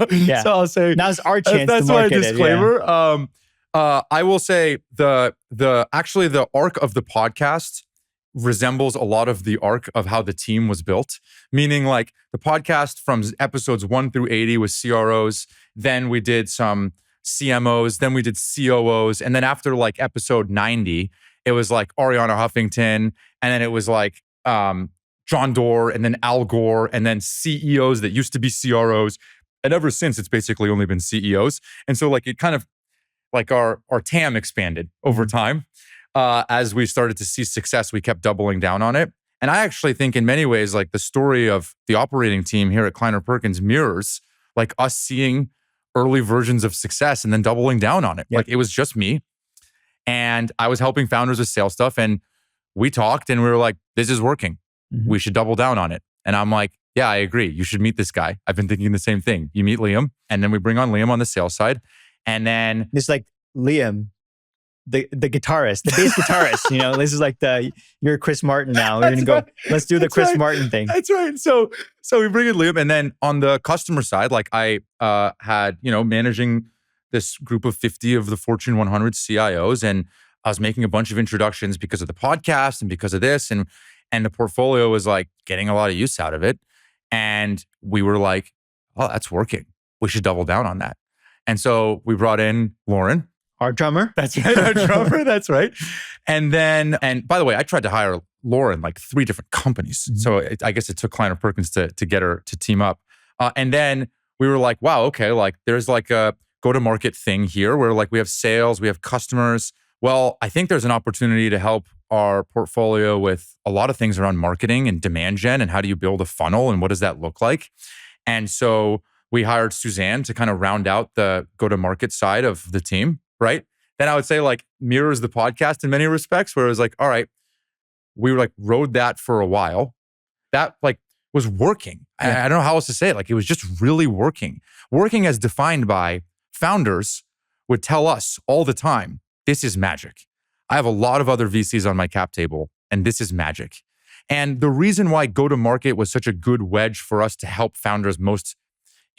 I'll say now's our chance to market it. That's my disclaimer. I will say the arc of the podcast resembles a lot of the arc of how the team was built, meaning like the podcast from episodes 1 through 80 was CROs, then we did some CMOs, then we did COOs, and then after like episode 90, it was like Ariana Huffington, and then it was like John Doerr, and then Al Gore, and then CEOs that used to be CROs, and ever since it's basically only been CEOs. And so like it kind of like our TAM expanded over time. As we started to see success, we kept doubling down on it. And I actually think in many ways, like the story of the operating team here at Kleiner Perkins mirrors like us seeing early versions of success and then doubling down on it. Yep. Like it was just me and I was helping founders with sales stuff and we talked and we were like, this is working. Mm-hmm. We should double down on it. And I'm like, yeah, I agree. You should meet this guy. I've been thinking the same thing. You meet Liam and then we bring on Liam on the sales side. And then it's like Liam, the guitarist, the bass guitarist, this is like you're Chris Martin now. We're going to go, let's do the Chris Martin thing. That's right. So we bring in Liam. And then on the customer side, like I had, managing this group of 50 of the Fortune 100 CIOs. And I was making a bunch of introductions because of the podcast and because of this. And the portfolio was like getting a lot of use out of it. And we were like, oh, that's working. We should double down on that. And so we brought in Lauren. Our drummer. That's right. Our drummer. That's right. And by the way, I tried to hire Lauren like 3 different companies. Mm-hmm. So I guess it took Kleiner Perkins to get her to team up. And then we were like, wow, okay, like there's like a go-to-market thing here where like we have sales, we have customers. Well, I think there's an opportunity to help our portfolio with a lot of things around marketing and demand gen and how do you build a funnel and what does that look like? And so we hired Suzanne to kind of round out the go-to-market side of the team. Right. Then I would say like mirrors the podcast in many respects where it was like, all right, we like rode that for a while. That like was working. Yeah. I don't know how else to say it. Like it was just really working. Working as defined by founders would tell us all the time, this is magic. I have a lot of other VCs on my cap table And this is magic. And the reason why go-to-market was such a good wedge for us to help founders most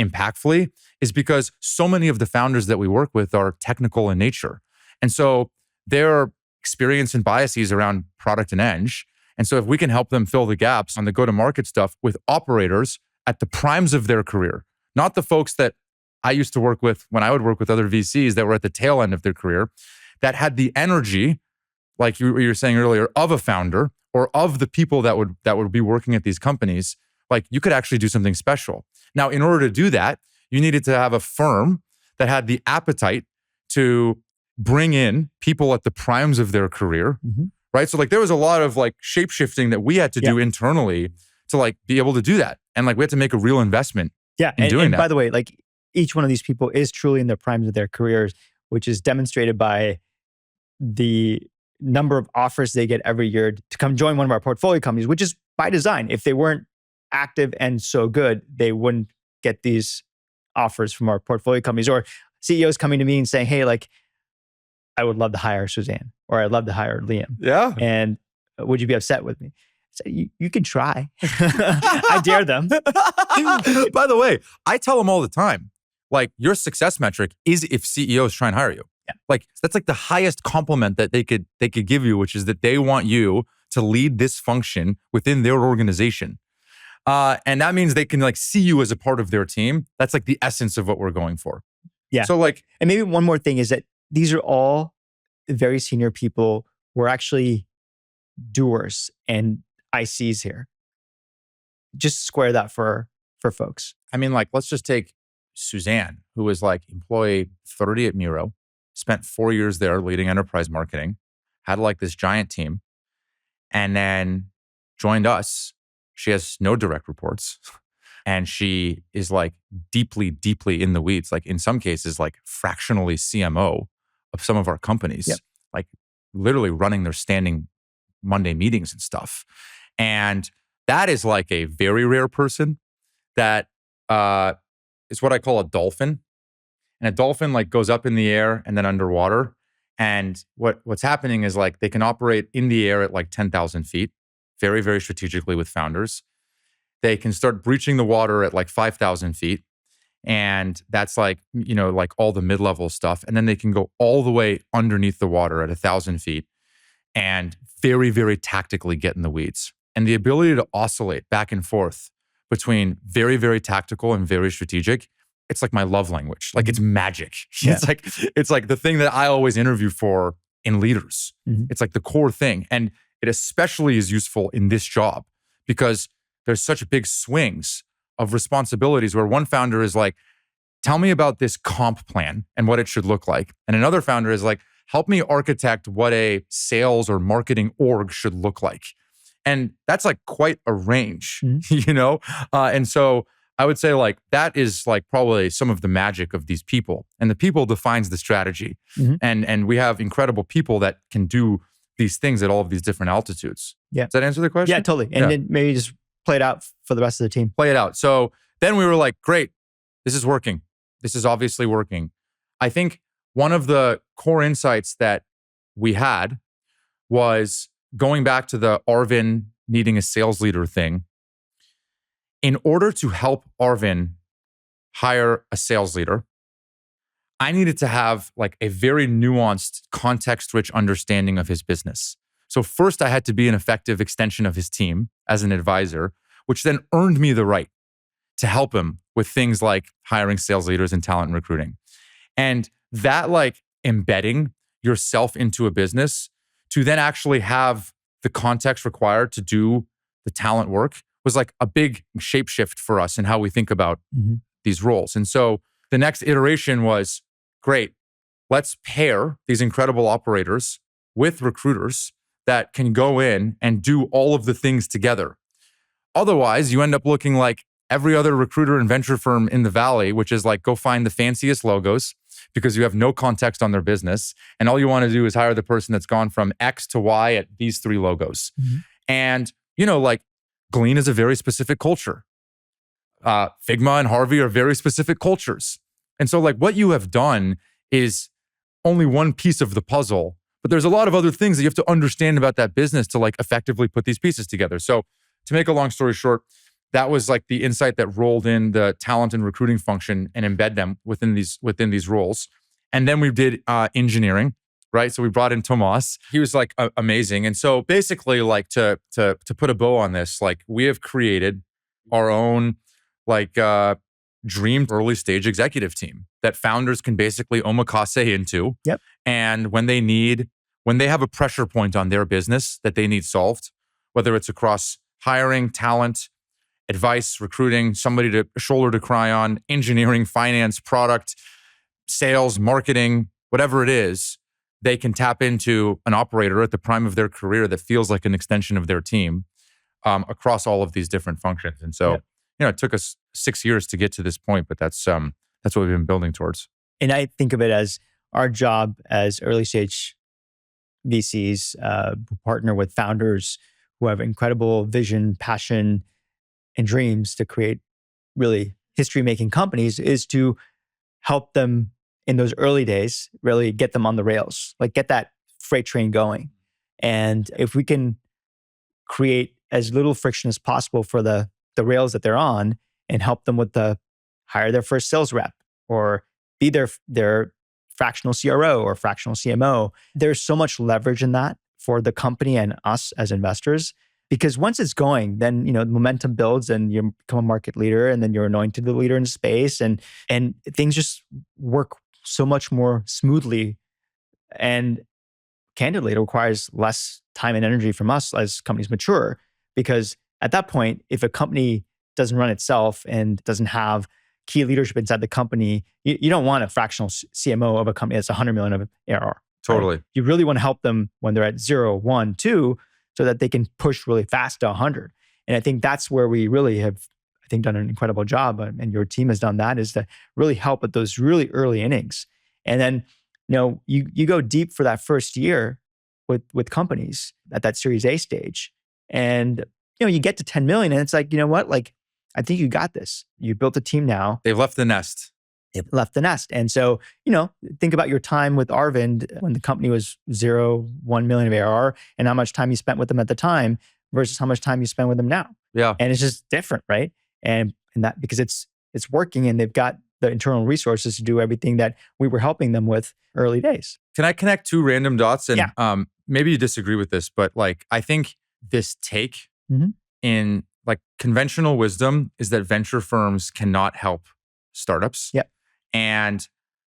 impactfully is because so many of the founders that we work with are technical in nature. And so their experience and biases around product and eng. And so if we can help them fill the gaps on the go-to-market stuff with operators at the primes of their career, not the folks that I used to work with when I would work with other VCs that were at the tail end of their career, that had the energy, like you were saying earlier, of a founder or of the people that would be working at these companies. Like, you could actually do something special. Now, in order to do that, you needed to have a firm that had the appetite to bring in people at the primes of their career, right? So like there was a lot of like shape-shifting that we had to do internally to like be able to do that. And like we had to make a real investment in doing that. By the way, like each one of these people is truly in the primes of their careers, which is demonstrated by the number of offers they get every year to come join one of our portfolio companies, which is by design. If they weren't active and so good, they wouldn't get these offers from our portfolio companies, or CEOs coming to me and saying, hey, like, I would love to hire Suzanne, or I'd love to hire Liam. Yeah. And would you be upset with me? So you can try. I dare them. By the way, I tell them all the time, like, your success metric is if CEOs try and hire you. Yeah. Like, that's like the highest compliment that they could give you, which is that they want you to lead this function within their organization. And that means they can like see you as a part of their team. That's like the essence of what we're going for. Yeah. So like, and maybe one more thing is that these are all very senior people. We're actually doers and ICs here. Just square that for folks. I mean, like, let's just take Suzanne, who was like employee 30 at Miro, spent 4 years there leading enterprise marketing, had like this giant team, and then joined us. She has no direct reports. And she is like deeply, deeply in the weeds. Like in some cases, like fractionally CMO of some of our companies, like literally running their standing Monday meetings and stuff. And that is like a very rare person that is what I call a dolphin. And a dolphin like goes up in the air and then underwater. And what's happening is like they can operate in the air at like 10,000 feet, very, very strategically with founders. They can start breaching the water at like 5,000 feet. And that's like, you know, like all the mid-level stuff. And then they can go all the way underneath the water at 1,000 feet and very, very tactically get in the weeds. And the ability to oscillate back and forth between very, very tactical and very strategic, it's like my love language. Like, it's magic. Yeah. It's like the thing that I always interview for in leaders. Mm-hmm. It's like the core thing. And it especially is useful in this job because there's such big swings of responsibilities where one founder is like, tell me about this comp plan and what it should look like. And another founder is like, help me architect what a sales or marketing org should look like. And that's like quite a range, you know? And so I would say like, that is like probably some of the magic of these people. And the people defines the strategy. Mm-hmm. And we have incredible people that can do these things at all of these different altitudes. Yeah. Does that answer the question? Yeah, totally. And then maybe just play it out for the rest of the team. Play it out. So then we were like, great, this is working. This is obviously working. I think one of the core insights that we had was going back to the Arvin needing a sales leader thing. In order to help Arvin hire a sales leader, I needed to have like a very nuanced, context-rich understanding of his business. So first, I had to be an effective extension of his team as an advisor, which then earned me the right to help him with things like hiring sales leaders and talent recruiting. And that like embedding yourself into a business to then actually have the context required to do the talent work was like a big shapeshift for us in how we think about these roles. And so the next iteration was, great, let's pair these incredible operators with recruiters that can go in and do all of the things together. Otherwise, you end up looking like every other recruiter and venture firm in the Valley, which is like, go find the fanciest logos because you have no context on their business. And all you want to do is hire the person that's gone from X to Y at these 3 logos. Mm-hmm. And, you know, like Glean is a very specific culture. Figma and Harvey are very specific cultures. And so like what you have done is only one piece of the puzzle, But there's a lot of other things that you have to understand about that business to like effectively put these pieces together. So to make a long story short, that was like the insight that rolled in the talent and recruiting function and embed them within these roles. And then we did engineering, right? So we brought in Tomas. He was like amazing. And so basically, like to put a bow on this, like we have created our own like dream early stage executive team that founders can basically omakase into. Yep. And when they have a pressure point on their business that they need solved, whether it's across hiring, talent, advice, recruiting, somebody to a shoulder to cry on, engineering, finance, product, sales, marketing, whatever it is, they can tap into an operator at the prime of their career that feels like an extension of their team across all of these different functions. And so, it took us 6 years to get to this point, but that's what we've been building towards. And I think of it as our job as early stage VCs, who partner with founders who have incredible vision, passion, and dreams to create really history-making companies, is to help them in those early days, really get them on the rails, like get that freight train going. And if we can create as little friction as possible for the rails that they're on and help them with hire their first sales rep or be their fractional CRO or fractional CMO, there's so much leverage in that for the company and us as investors. Because once it's going, then the momentum builds and you become a market leader, and then you're anointed the leader in the space, and things just work so much more smoothly. And candidly, it requires less time and energy from us as companies mature. Because at that point, if a company doesn't run itself and doesn't have key leadership inside the company, you don't want a fractional CMO of a company that's 100 million of ARR. Totally. Right? You really want to help them when they're at 0, 1, 2, so that they can push really fast to 100. And I think that's where we really have, I think, done an incredible job, and your team has done that, is to really help at those really early innings. And then, you go deep for that first year with companies at that Series A stage. And, you get to 10 million and it's like, you know what? Like, I think you got this. You built a team now. They've left the nest. They've left the nest. And so, think about your time with Arvind when the company was 0, 1 million of ARR, and how much time you spent with them at the time versus how much time you spend with them now. Yeah. And it's just different, right? And that because it's working and they've got the internal resources to do everything that we were helping them with early days. Can I connect two random dots? And maybe you disagree with this, but like, I think this take in like conventional wisdom is that venture firms cannot help startups. Yeah. And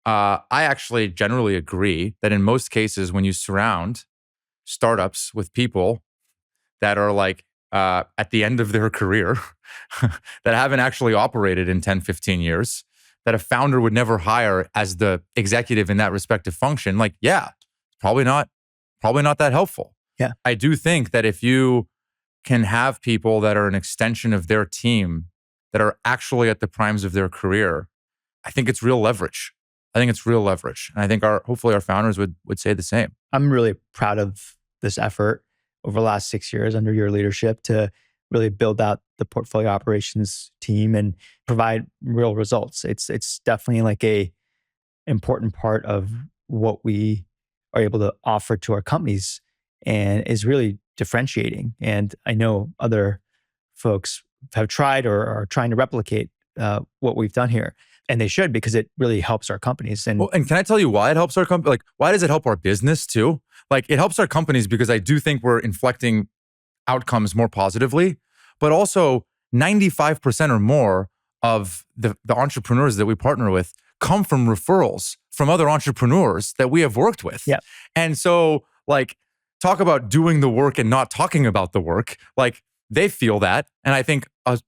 I actually generally agree that in most cases, when you surround startups with people that are like at the end of their career, that haven't actually operated in 10, 15 years, that a founder would never hire as the executive in that respective function, like, probably not that helpful. Yeah. I do think that if you can have people that are an extension of their team that are actually at the primes of their career, I think it's real leverage. And I think hopefully our founders would say the same. I'm really proud of this effort over the last 6 years under your leadership to really build out the portfolio operations team and provide real results. It's definitely like a important part of what we are able to offer to our companies and is really differentiating. And I know other folks have tried or are trying to replicate what we've done here. And they should, because it really helps our companies. And can I tell you why it helps our company? Like, why does it help our business too? Like, it helps our companies because I do think we're inflecting outcomes more positively, but also 95% or more of the entrepreneurs that we partner with come from referrals from other entrepreneurs that we have worked with. Yeah. And so, like, talk about doing the work and not talking about the work. Like, they feel that. And I think a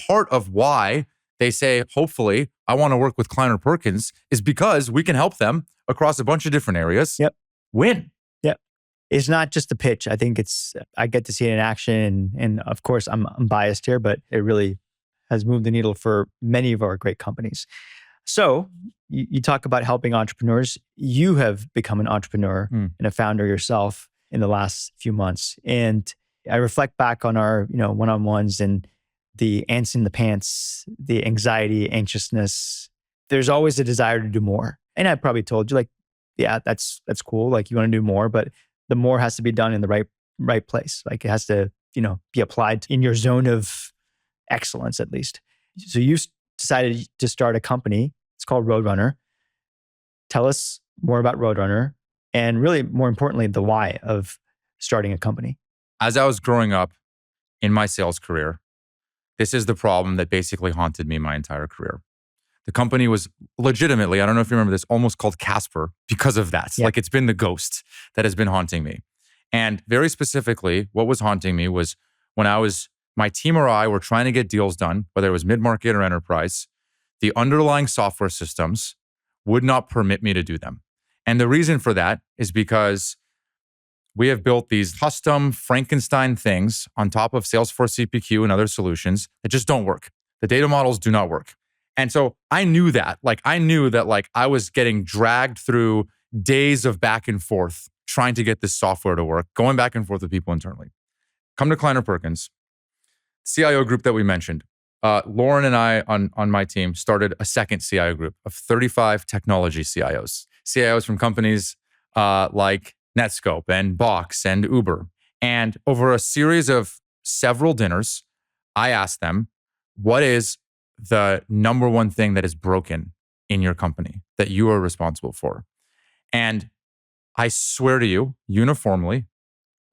part of why they say, hopefully, I want to work with Kleiner Perkins is because we can help them across a bunch of different areas. Yep. Win. Yep. It's not just a pitch. I think I get to see it in action. And of course, I'm biased here, but it really has moved the needle for many of our great companies. So you talk about helping entrepreneurs. You have become an entrepreneur and a founder yourself in the last few months. And I reflect back on our one-on-ones and the ants in the pants, the anxiety, anxiousness. There's always a desire to do more. And I probably told you, like, yeah, that's cool. Like you want to do more, but the more has to be done in the right place. Like it has to, be applied in your zone of excellence at least. So you decided to start a company. It's called Roadrunner. Tell us more about Roadrunner and really more importantly, the why of starting a company. As I was growing up in my sales career, this is the problem that basically haunted me my entire career. The company was legitimately, I don't know if you remember this, almost called Casper because of that. Yeah. Like it's been the ghost that has been haunting me. And very specifically, what was haunting me was when my team or I were trying to get deals done, whether it was mid-market or enterprise, the underlying software systems would not permit me to do them. And the reason for that is because we have built these custom Frankenstein things on top of Salesforce CPQ and other solutions that just don't work. The data models do not work. And so I knew that. I was getting dragged through days of back and forth trying to get this software to work, going back and forth with people internally. Come to Kleiner Perkins, CIO group that we mentioned. Lauren and I on my team started a second CIO group of 35 technology CIOs. CIOs from companies like Netscope and Box and Uber. And over a series of several dinners, I asked them, what is the number one thing that is broken in your company that you are responsible for? And I swear to you, uniformly,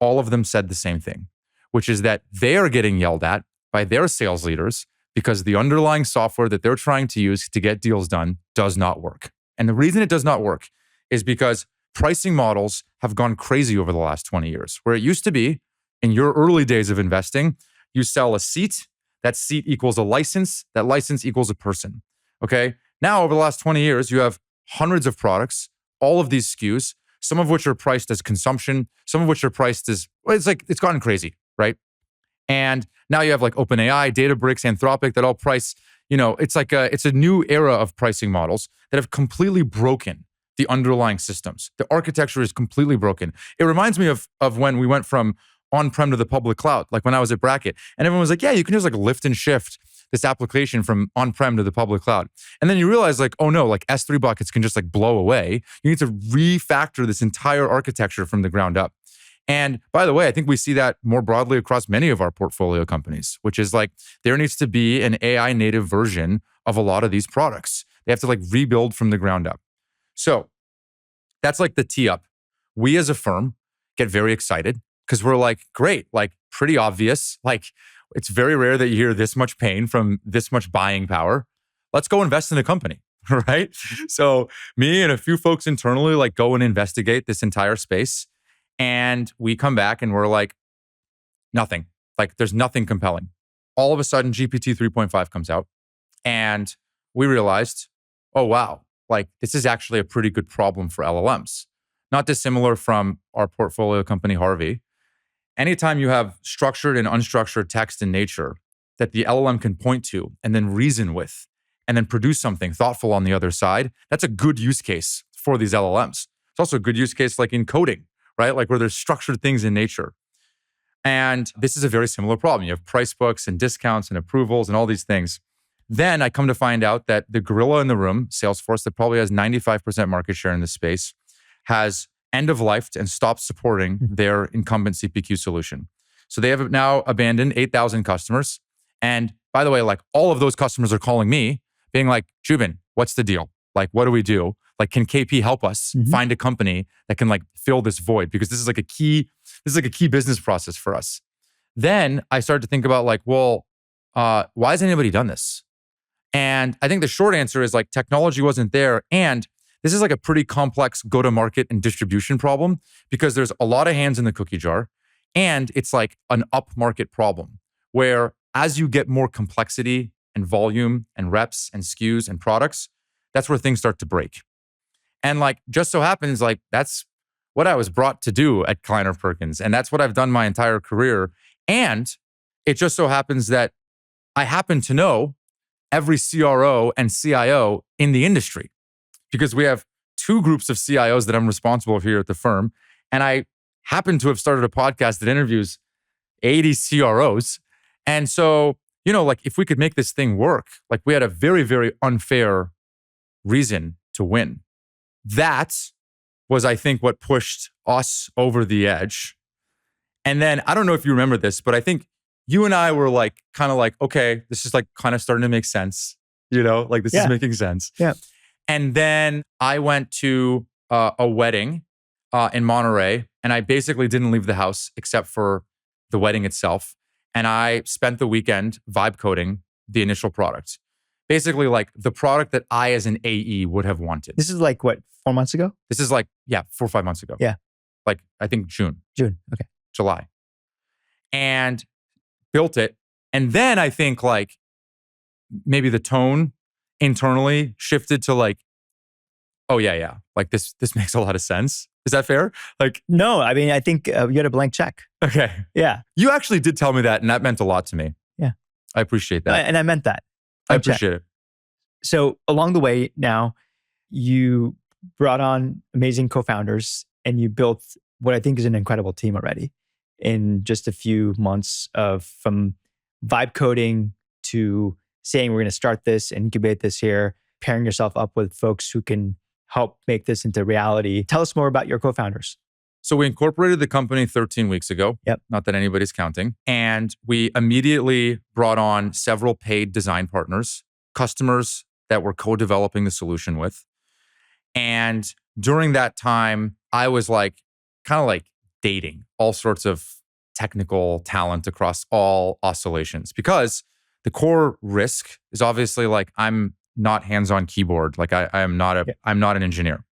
all of them said the same thing, which is that they are getting yelled at by their sales leaders because the underlying software that they're trying to use to get deals done does not work. And the reason it does not work is because pricing models have gone crazy over the last 20 years, where it used to be in your early days of investing, you sell a seat, that seat equals a license, that license equals a person. Okay. Now, over the last 20 years, you have hundreds of products, all of these SKUs, some of which are priced as consumption, some of which are priced as, it's gotten crazy, right? And now you have like OpenAI, Databricks, Anthropic that all price, it's a new era of pricing models that have completely broken the underlying systems. The architecture is completely broken. It reminds me of when we went from on-prem to the public cloud, like when I was at Bracket. And everyone was like, yeah, you can just like lift and shift this application from on-prem to the public cloud. And then you realize like, oh no, like S3 buckets can just like blow away. You need to refactor this entire architecture from the ground up. And by the way, I think we see that more broadly across many of our portfolio companies, which is like there needs to be an AI native version of a lot of these products. They have to like rebuild from the ground up. So that's like the tee up. We as a firm get very excited because we're like, great, like pretty obvious. Like it's very rare that you hear this much pain from this much buying power. Let's go invest in a company, right? So me and a few folks internally like go and investigate this entire space. And we come back and we're like, nothing. Like there's nothing compelling. All of a sudden, GPT 3.5 comes out and we realized, oh, wow, like this is actually a pretty good problem for LLMs. Not dissimilar from our portfolio company, Harvey. Anytime you have structured and unstructured text in nature that the LLM can point to and then reason with and then produce something thoughtful on the other side, that's a good use case for these LLMs. It's also a good use case like in coding, right? Like where there's structured things in nature. And this is a very similar problem. You have price books and discounts and approvals and all these things. Then I come to find out that the gorilla in the room, Salesforce, that probably has 95% market share in this space, has end-of-lifed and stopped supporting their incumbent CPQ solution. So they have now abandoned 8,000 customers. And by the way, like all of those customers are calling me being like, Joubin, what's the deal? Like, what do we do? Like, can KP help us find a company that can like fill this void? Because this is like a key business process for us. Then I started to think about like, well, why has anybody done this? And I think the short answer is like technology wasn't there. And this is like a pretty complex go-to-market and distribution problem because there's a lot of hands in the cookie jar. And it's like an up-market problem where as you get more complexity and volume and reps and SKUs and products, that's where things start to break. And like, just so happens, like that's what I was brought to do at Kleiner Perkins. And that's what I've done my entire career. And it just so happens that I happen to know every CRO and CIO in the industry because we have two groups of CIOs that I'm responsible for here at the firm. And I happen to have started a podcast that interviews 80 CROs. And so, you know, like if we could make this thing work, like we had a very, very unfair reason to win. That was, I think, what pushed us over the edge. And then, I don't know if you remember this, but I think you and I were like, kind of like, okay, this is like kind of starting to make sense. Like this is making sense. Yeah. And then I went to a wedding in Monterey, and I basically didn't leave the house except for the wedding itself. And I spent the weekend vibe coding the initial product. Basically like the product that I as an AE would have wanted. This is like what, 4 months ago? This is like, 4 or 5 months ago. Yeah. Like I think June. Okay. July. And built it. And then I think like maybe the tone internally shifted to like, oh yeah. Like this makes a lot of sense. Is that fair? Like, no, I mean, I think you had a blank check. Okay. Yeah. You actually did tell me that, and that meant a lot to me. Yeah. I appreciate that. And I meant that. I appreciate it. So along the way now, you brought on amazing co-founders and you built what I think is an incredible team already in just a few months from vibe coding to saying we're going to start this, incubate this here, pairing yourself up with folks who can help make this into reality. Tell us more about your co-founders. So we incorporated the company 13 weeks ago. Yep. Not that anybody's counting. And we immediately brought on several paid design partners, customers that we're co-developing the solution with. And during that time, I was like, kind of like dating all sorts of technical talent across all oscillations, because the core risk is obviously like, I'm not hands-on keyboard. Like I'm not an engineer.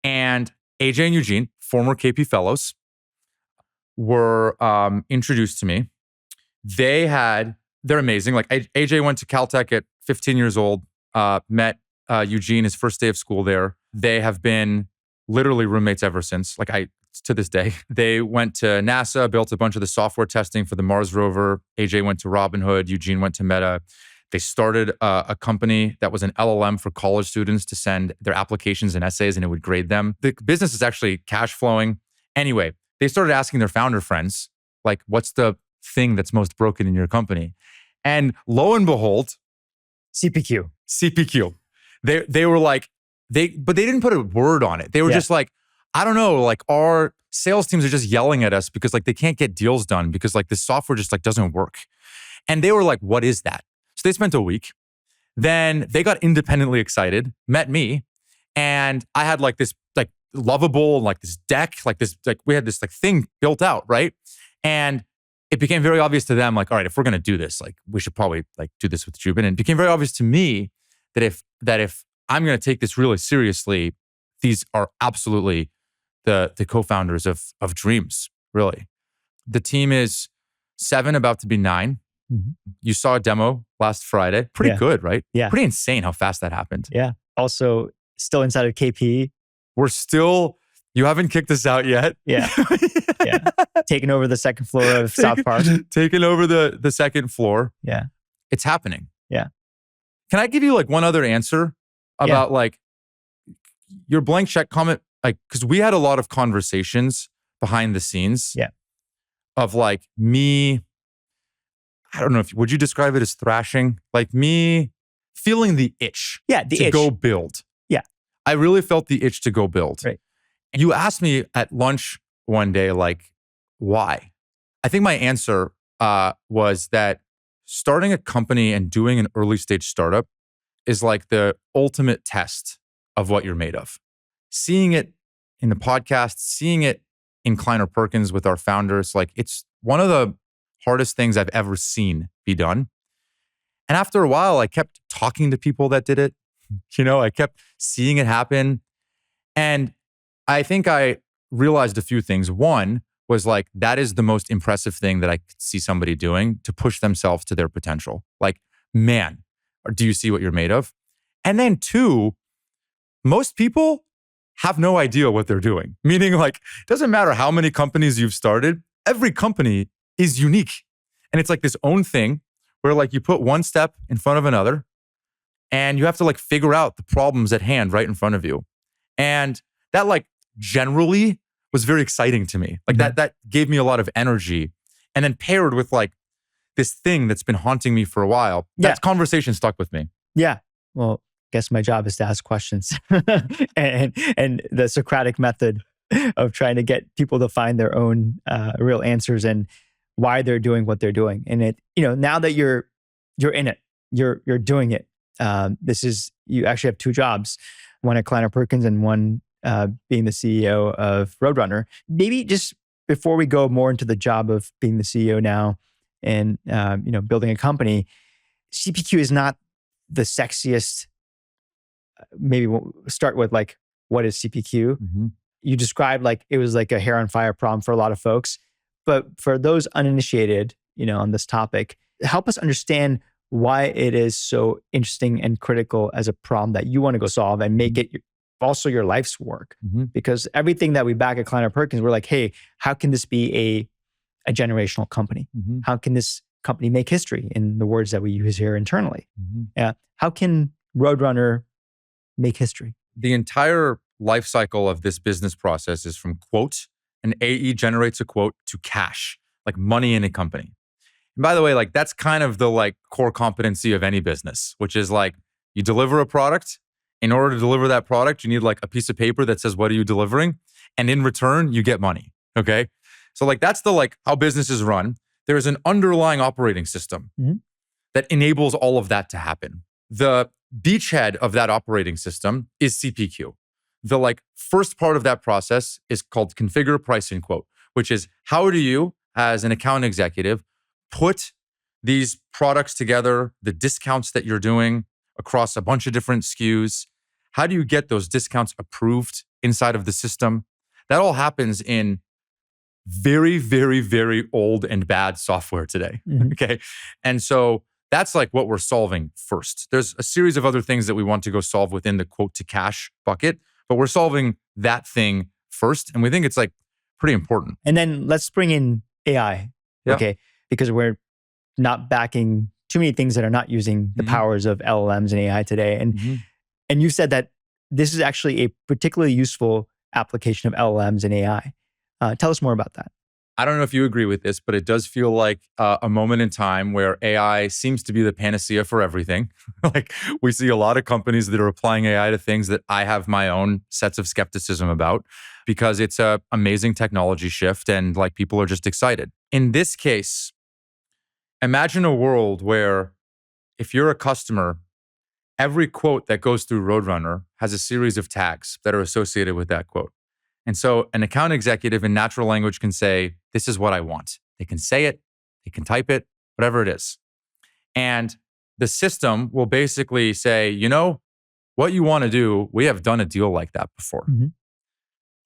And AJ and Eugene, former KP fellows, were introduced to me. They're amazing. Like AJ went to Caltech at 15 years old, met Eugene his first day of school there. They have been literally roommates ever since. To this day. They went to NASA, built a bunch of the software testing for the Mars rover. AJ went to Robinhood. Eugene went to Meta. They started a company that was an LLM for college students to send their applications and essays, and it would grade them. The business is actually cash flowing. Anyway, they started asking their founder friends, like, what's the thing that's most broken in your company? And lo and behold, CPQ. They were like, but they didn't put a word on it. They were just like, I don't know, like our sales teams are just yelling at us because like they can't get deals done because like the software just like doesn't work. And they were like, what is that? So they spent a week. Then they got independently excited, met me, and I had like this like lovable, like this deck, like this, like we had this like thing built out, right? And it became very obvious to them, like, all right, if we're gonna do this, like we should probably like do this with Joubin. And it became very obvious to me that if I'm gonna take this really seriously, these are absolutely the co-founders of Dreams, really. The team is 7, about to be 9. Mm-hmm. You saw a demo last Friday. Pretty good, right? Yeah. Pretty insane how fast that happened. Yeah. Also, still inside of KP. You haven't kicked us out yet. Yeah. Yeah. Taking over the second floor of South Park. Taking over the second floor. Yeah. It's happening. Yeah. Can I give you like one other answer about like your blank check comment? Like, because we had a lot of conversations behind the scenes. Yeah. Of like me, I don't know would you describe it as thrashing? Like me feeling the itch. Yeah, the itch. To go build. Yeah. I really felt the itch to go build. Right. And you asked me at lunch one day, like, why? I think my answer was that starting a company and doing an early stage startup is like the ultimate test of what you're made of. Seeing it in the podcast, seeing it in Kleiner Perkins with our founders, like it's one of the hardest things I've ever seen be done. And after a while, I kept talking to people that did it. I kept seeing it happen. And I think I realized a few things. One was like, that is the most impressive thing that I could see somebody doing to push themselves to their potential. Like, man, do you see what you're made of? And then 2, most people have no idea what they're doing. Meaning like, it doesn't matter how many companies you've started, every company is unique. And it's like this own thing where like you put one step in front of another and you have to like figure out the problems at hand right in front of you. And that like generally was very exciting to me. Like that gave me a lot of energy. And then paired with like this thing that's been haunting me for a while, that conversation stuck with me. Yeah. Well, guess my job is to ask questions and the Socratic method of trying to get people to find their own real answers and why they're doing what they're doing. And it, now that you're in it, you're doing it. You actually have two jobs, one at Kleiner Perkins and one being the CEO of Roadrunner. Maybe just before we go more into the job of being the CEO now and building a company, CPQ is not the sexiest. Maybe we'll start with like, what is CPQ? Mm-hmm. You described like it was like a hair on fire problem for a lot of folks, but for those uninitiated, on this topic, help us understand why it is so interesting and critical as a problem that you want to go solve and make it also your life's work. Mm-hmm. Because everything that we back at Kleiner Perkins, we're like, hey, how can this be a generational company? Mm-hmm. How can this company make history, in the words that we use here internally? Mm-hmm. How can Roadrunner make history? The entire life cycle of this business process is from quote, an AE generates a quote, to cash, like money in a company. And by the way, like that's kind of the like core competency of any business, which is like you deliver a product. In order to deliver that product, you need like a piece of paper that says, what are you delivering? And in return, you get money. Okay. So like that's the like how businesses run. There is an underlying operating system that enables all of that to happen. The beachhead of that operating system is CPQ. The like first part of that process is called configure, price, and quote, which is how do you, as an account executive, put these products together, the discounts that you're doing across a bunch of different SKUs. How do you get those discounts approved inside of the system? That all happens in very, very, very old and bad software today. Mm-hmm. Okay. And so that's like what we're solving first. There's a series of other things that we want to go solve within the quote to cash bucket, but we're solving that thing first. And we think it's like pretty important. And then let's bring in AI. Yeah. Okay. Because we're not backing too many things that are not using the powers of LLMs and AI today. And you said that this is actually a particularly useful application of LLMs and AI. Tell us more about that. I don't know if you agree with this, but it does feel like a moment in time where AI seems to be the panacea for everything. Like we see a lot of companies that are applying AI to things that I have my own sets of skepticism about because it's an amazing technology shift and like people are just excited. In this case, imagine a world where if you're a customer, every quote that goes through Roadrunner has a series of tags that are associated with that quote. And so an account executive in natural language can say, this is what I want. They can say it, they can type it, whatever it is. And the system will basically say, what you want to do, we have done a deal like that before. Mm-hmm.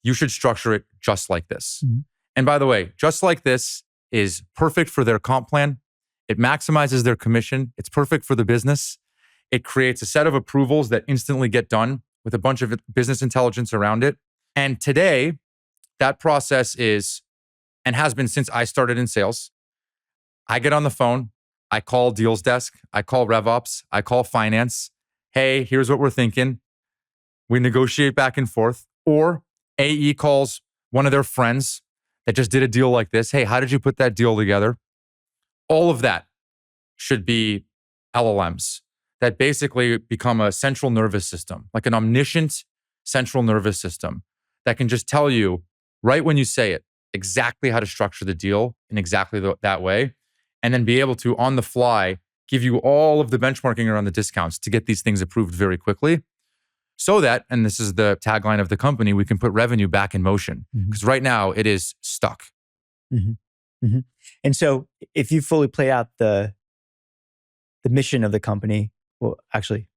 You should structure it just like this. Mm-hmm. And by the way, just like this is perfect for their comp plan. It maximizes their commission. It's perfect for the business. It creates a set of approvals that instantly get done with a bunch of business intelligence around it. And today, that process is, and has been since I started in sales, I get on the phone, I call deals desk, I call RevOps, I call finance. Hey, here's what we're thinking. We negotiate back and forth. Or AE calls one of their friends that just did a deal like this. Hey, how did you put that deal together? All of that should be LLMs that basically become a central nervous system, like an omniscient central nervous system that can just tell you right when you say it, exactly how to structure the deal in exactly that way. And then be able to, on the fly, give you all of the benchmarking around the discounts to get these things approved very quickly. So that, and this is the tagline of the company, we can put revenue back in motion. Because right now it is stuck. Mm-hmm. Mm-hmm. And so if you fully play out the mission of the company, well, actually,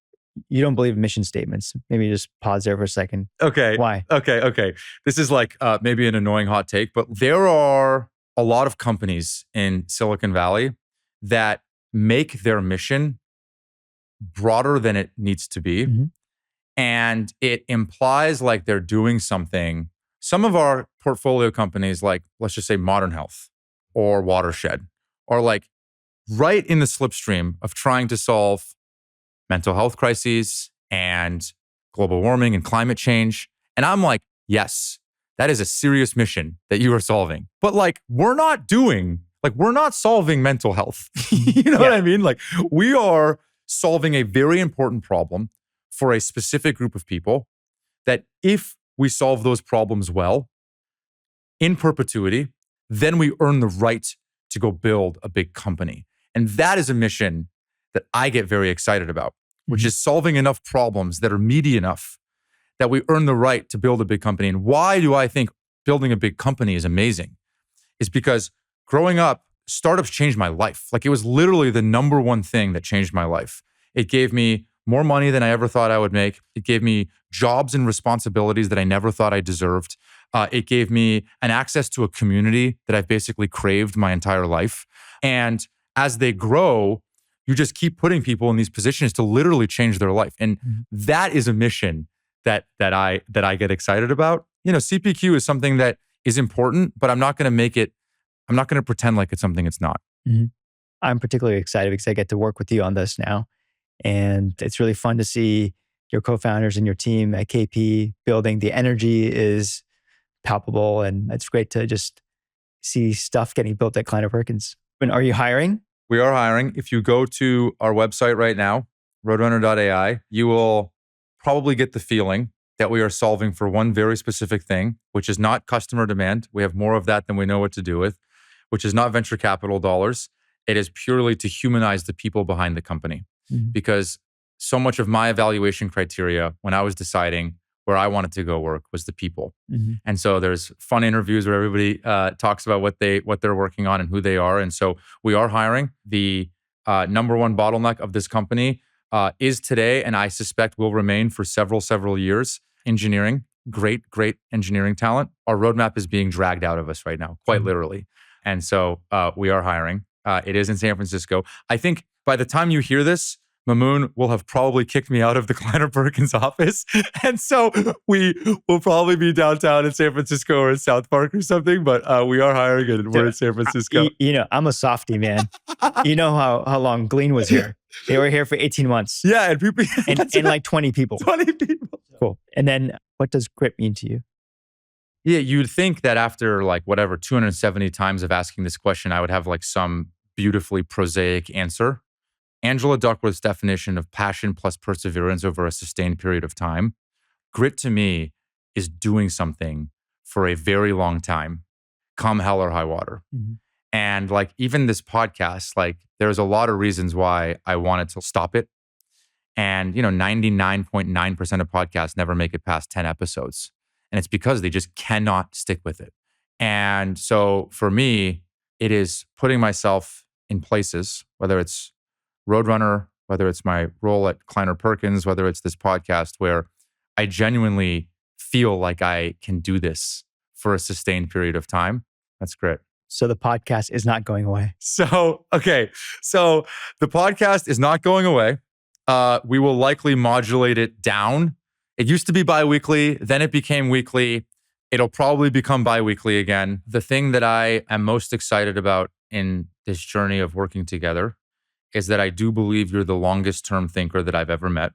you don't believe in mission statements. Maybe just pause there for a second. Okay. Why? Okay. This is like maybe an annoying hot take, but there are a lot of companies in Silicon Valley that make their mission broader than it needs to be. Mm-hmm. And it implies like they're doing something. Some of our portfolio companies, like let's just say Modern Health or Watershed, are like right in the slipstream of trying to solve mental health crises and global warming and climate change. And I'm like, yes, that is a serious mission that you are solving. But like, we're not solving mental health. You know what I mean? Like we are solving a very important problem for a specific group of people that if we solve those problems well, in perpetuity, then we earn the right to go build a big company. And that is a mission that I get very excited about, which is solving enough problems that are meaty enough that we earn the right to build a big company. And why do I think building a big company is amazing? Is because growing up, startups changed my life. Like, it was literally the number one thing that changed my life. It gave me more money than I ever thought I would make. It gave me jobs and responsibilities that I never thought I deserved. It gave me an access to a community that I've basically craved my entire life. And as they grow, you just keep putting people in these positions to literally change their life. And that is a mission that I get excited about. You know, CPQ is something that is important, but I'm not going to pretend like it's something it's not. I'm particularly excited because I get to work with you on this now. And it's really fun to see your co-founders and your team at KP building. The energy is palpable, and it's great to just see stuff getting built at Kleiner Perkins. And are you hiring? We are hiring. If you go to our website right now, roadrunner.ai, you will probably get the feeling that we are solving for one very specific thing, which is not customer demand. We have more of that than we know what to do with, which is not venture capital dollars. It is purely to humanize the people behind the company. Because so much of my evaluation criteria when I was deciding where I wanted to go work was the people. And so there's fun interviews where everybody talks about what they're working on and who they are. And so we are hiring. The number one bottleneck of this company is today, and I suspect will remain for several years, engineering. Great engineering talent. Our roadmap is being dragged out of us right now, quite literally. And so we are hiring. It is in San Francisco. I think by the time you hear this, Mamoon will have probably kicked me out of the Kleiner Perkins office. And so we will probably be downtown in San Francisco or in South Park or something, but we are hiring and we're in San Francisco. You know, I'm a softie, man. You know how long Glean was here. They were here for 18 months. Yeah, and people and like 20 people. 20 people. Cool. And then what does grit mean to you? Yeah, you'd think that after 270 times of asking this question, I would have some beautifully prosaic answer. Angela Duckworth's definition of passion plus perseverance over a sustained period of time. Grit to me is doing something for a very long time, come hell or high water. And even this podcast, there's a lot of reasons why I wanted to stop it. And 99.9% of podcasts never make it past 10 episodes. And it's because they just cannot stick with it. And so for me, it is putting myself in places, whether it's Roadrunner, whether it's my role at Kleiner Perkins, whether it's this podcast, where I genuinely feel like I can do this for a sustained period of time. That's great. So the podcast is not going away. So the podcast is not going away. We will likely modulate it down. It used to be bi-weekly, then it became weekly. It'll probably become bi-weekly again. The thing that I am most excited about in this journey of working together is that I do believe you're the longest term thinker that I've ever met.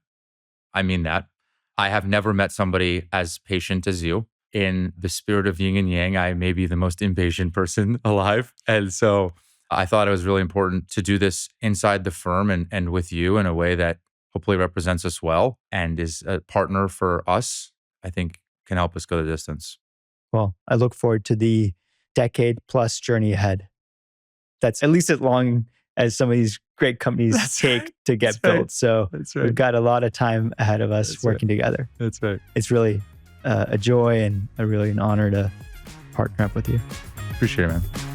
I mean that. I have never met somebody as patient as you. In the spirit of yin and yang, I may be the most impatient person alive. And so I thought it was really important to do this inside the firm and with you in a way that hopefully represents us well and is a partner for us, I think can help us go the distance. Well, I look forward to the decade plus journey ahead. That's at least as long as some of these great companies take to get built. Right. So we've got a lot of time ahead of us working together. That's right. It's really a joy and really an honor to partner up with you. Appreciate it, man.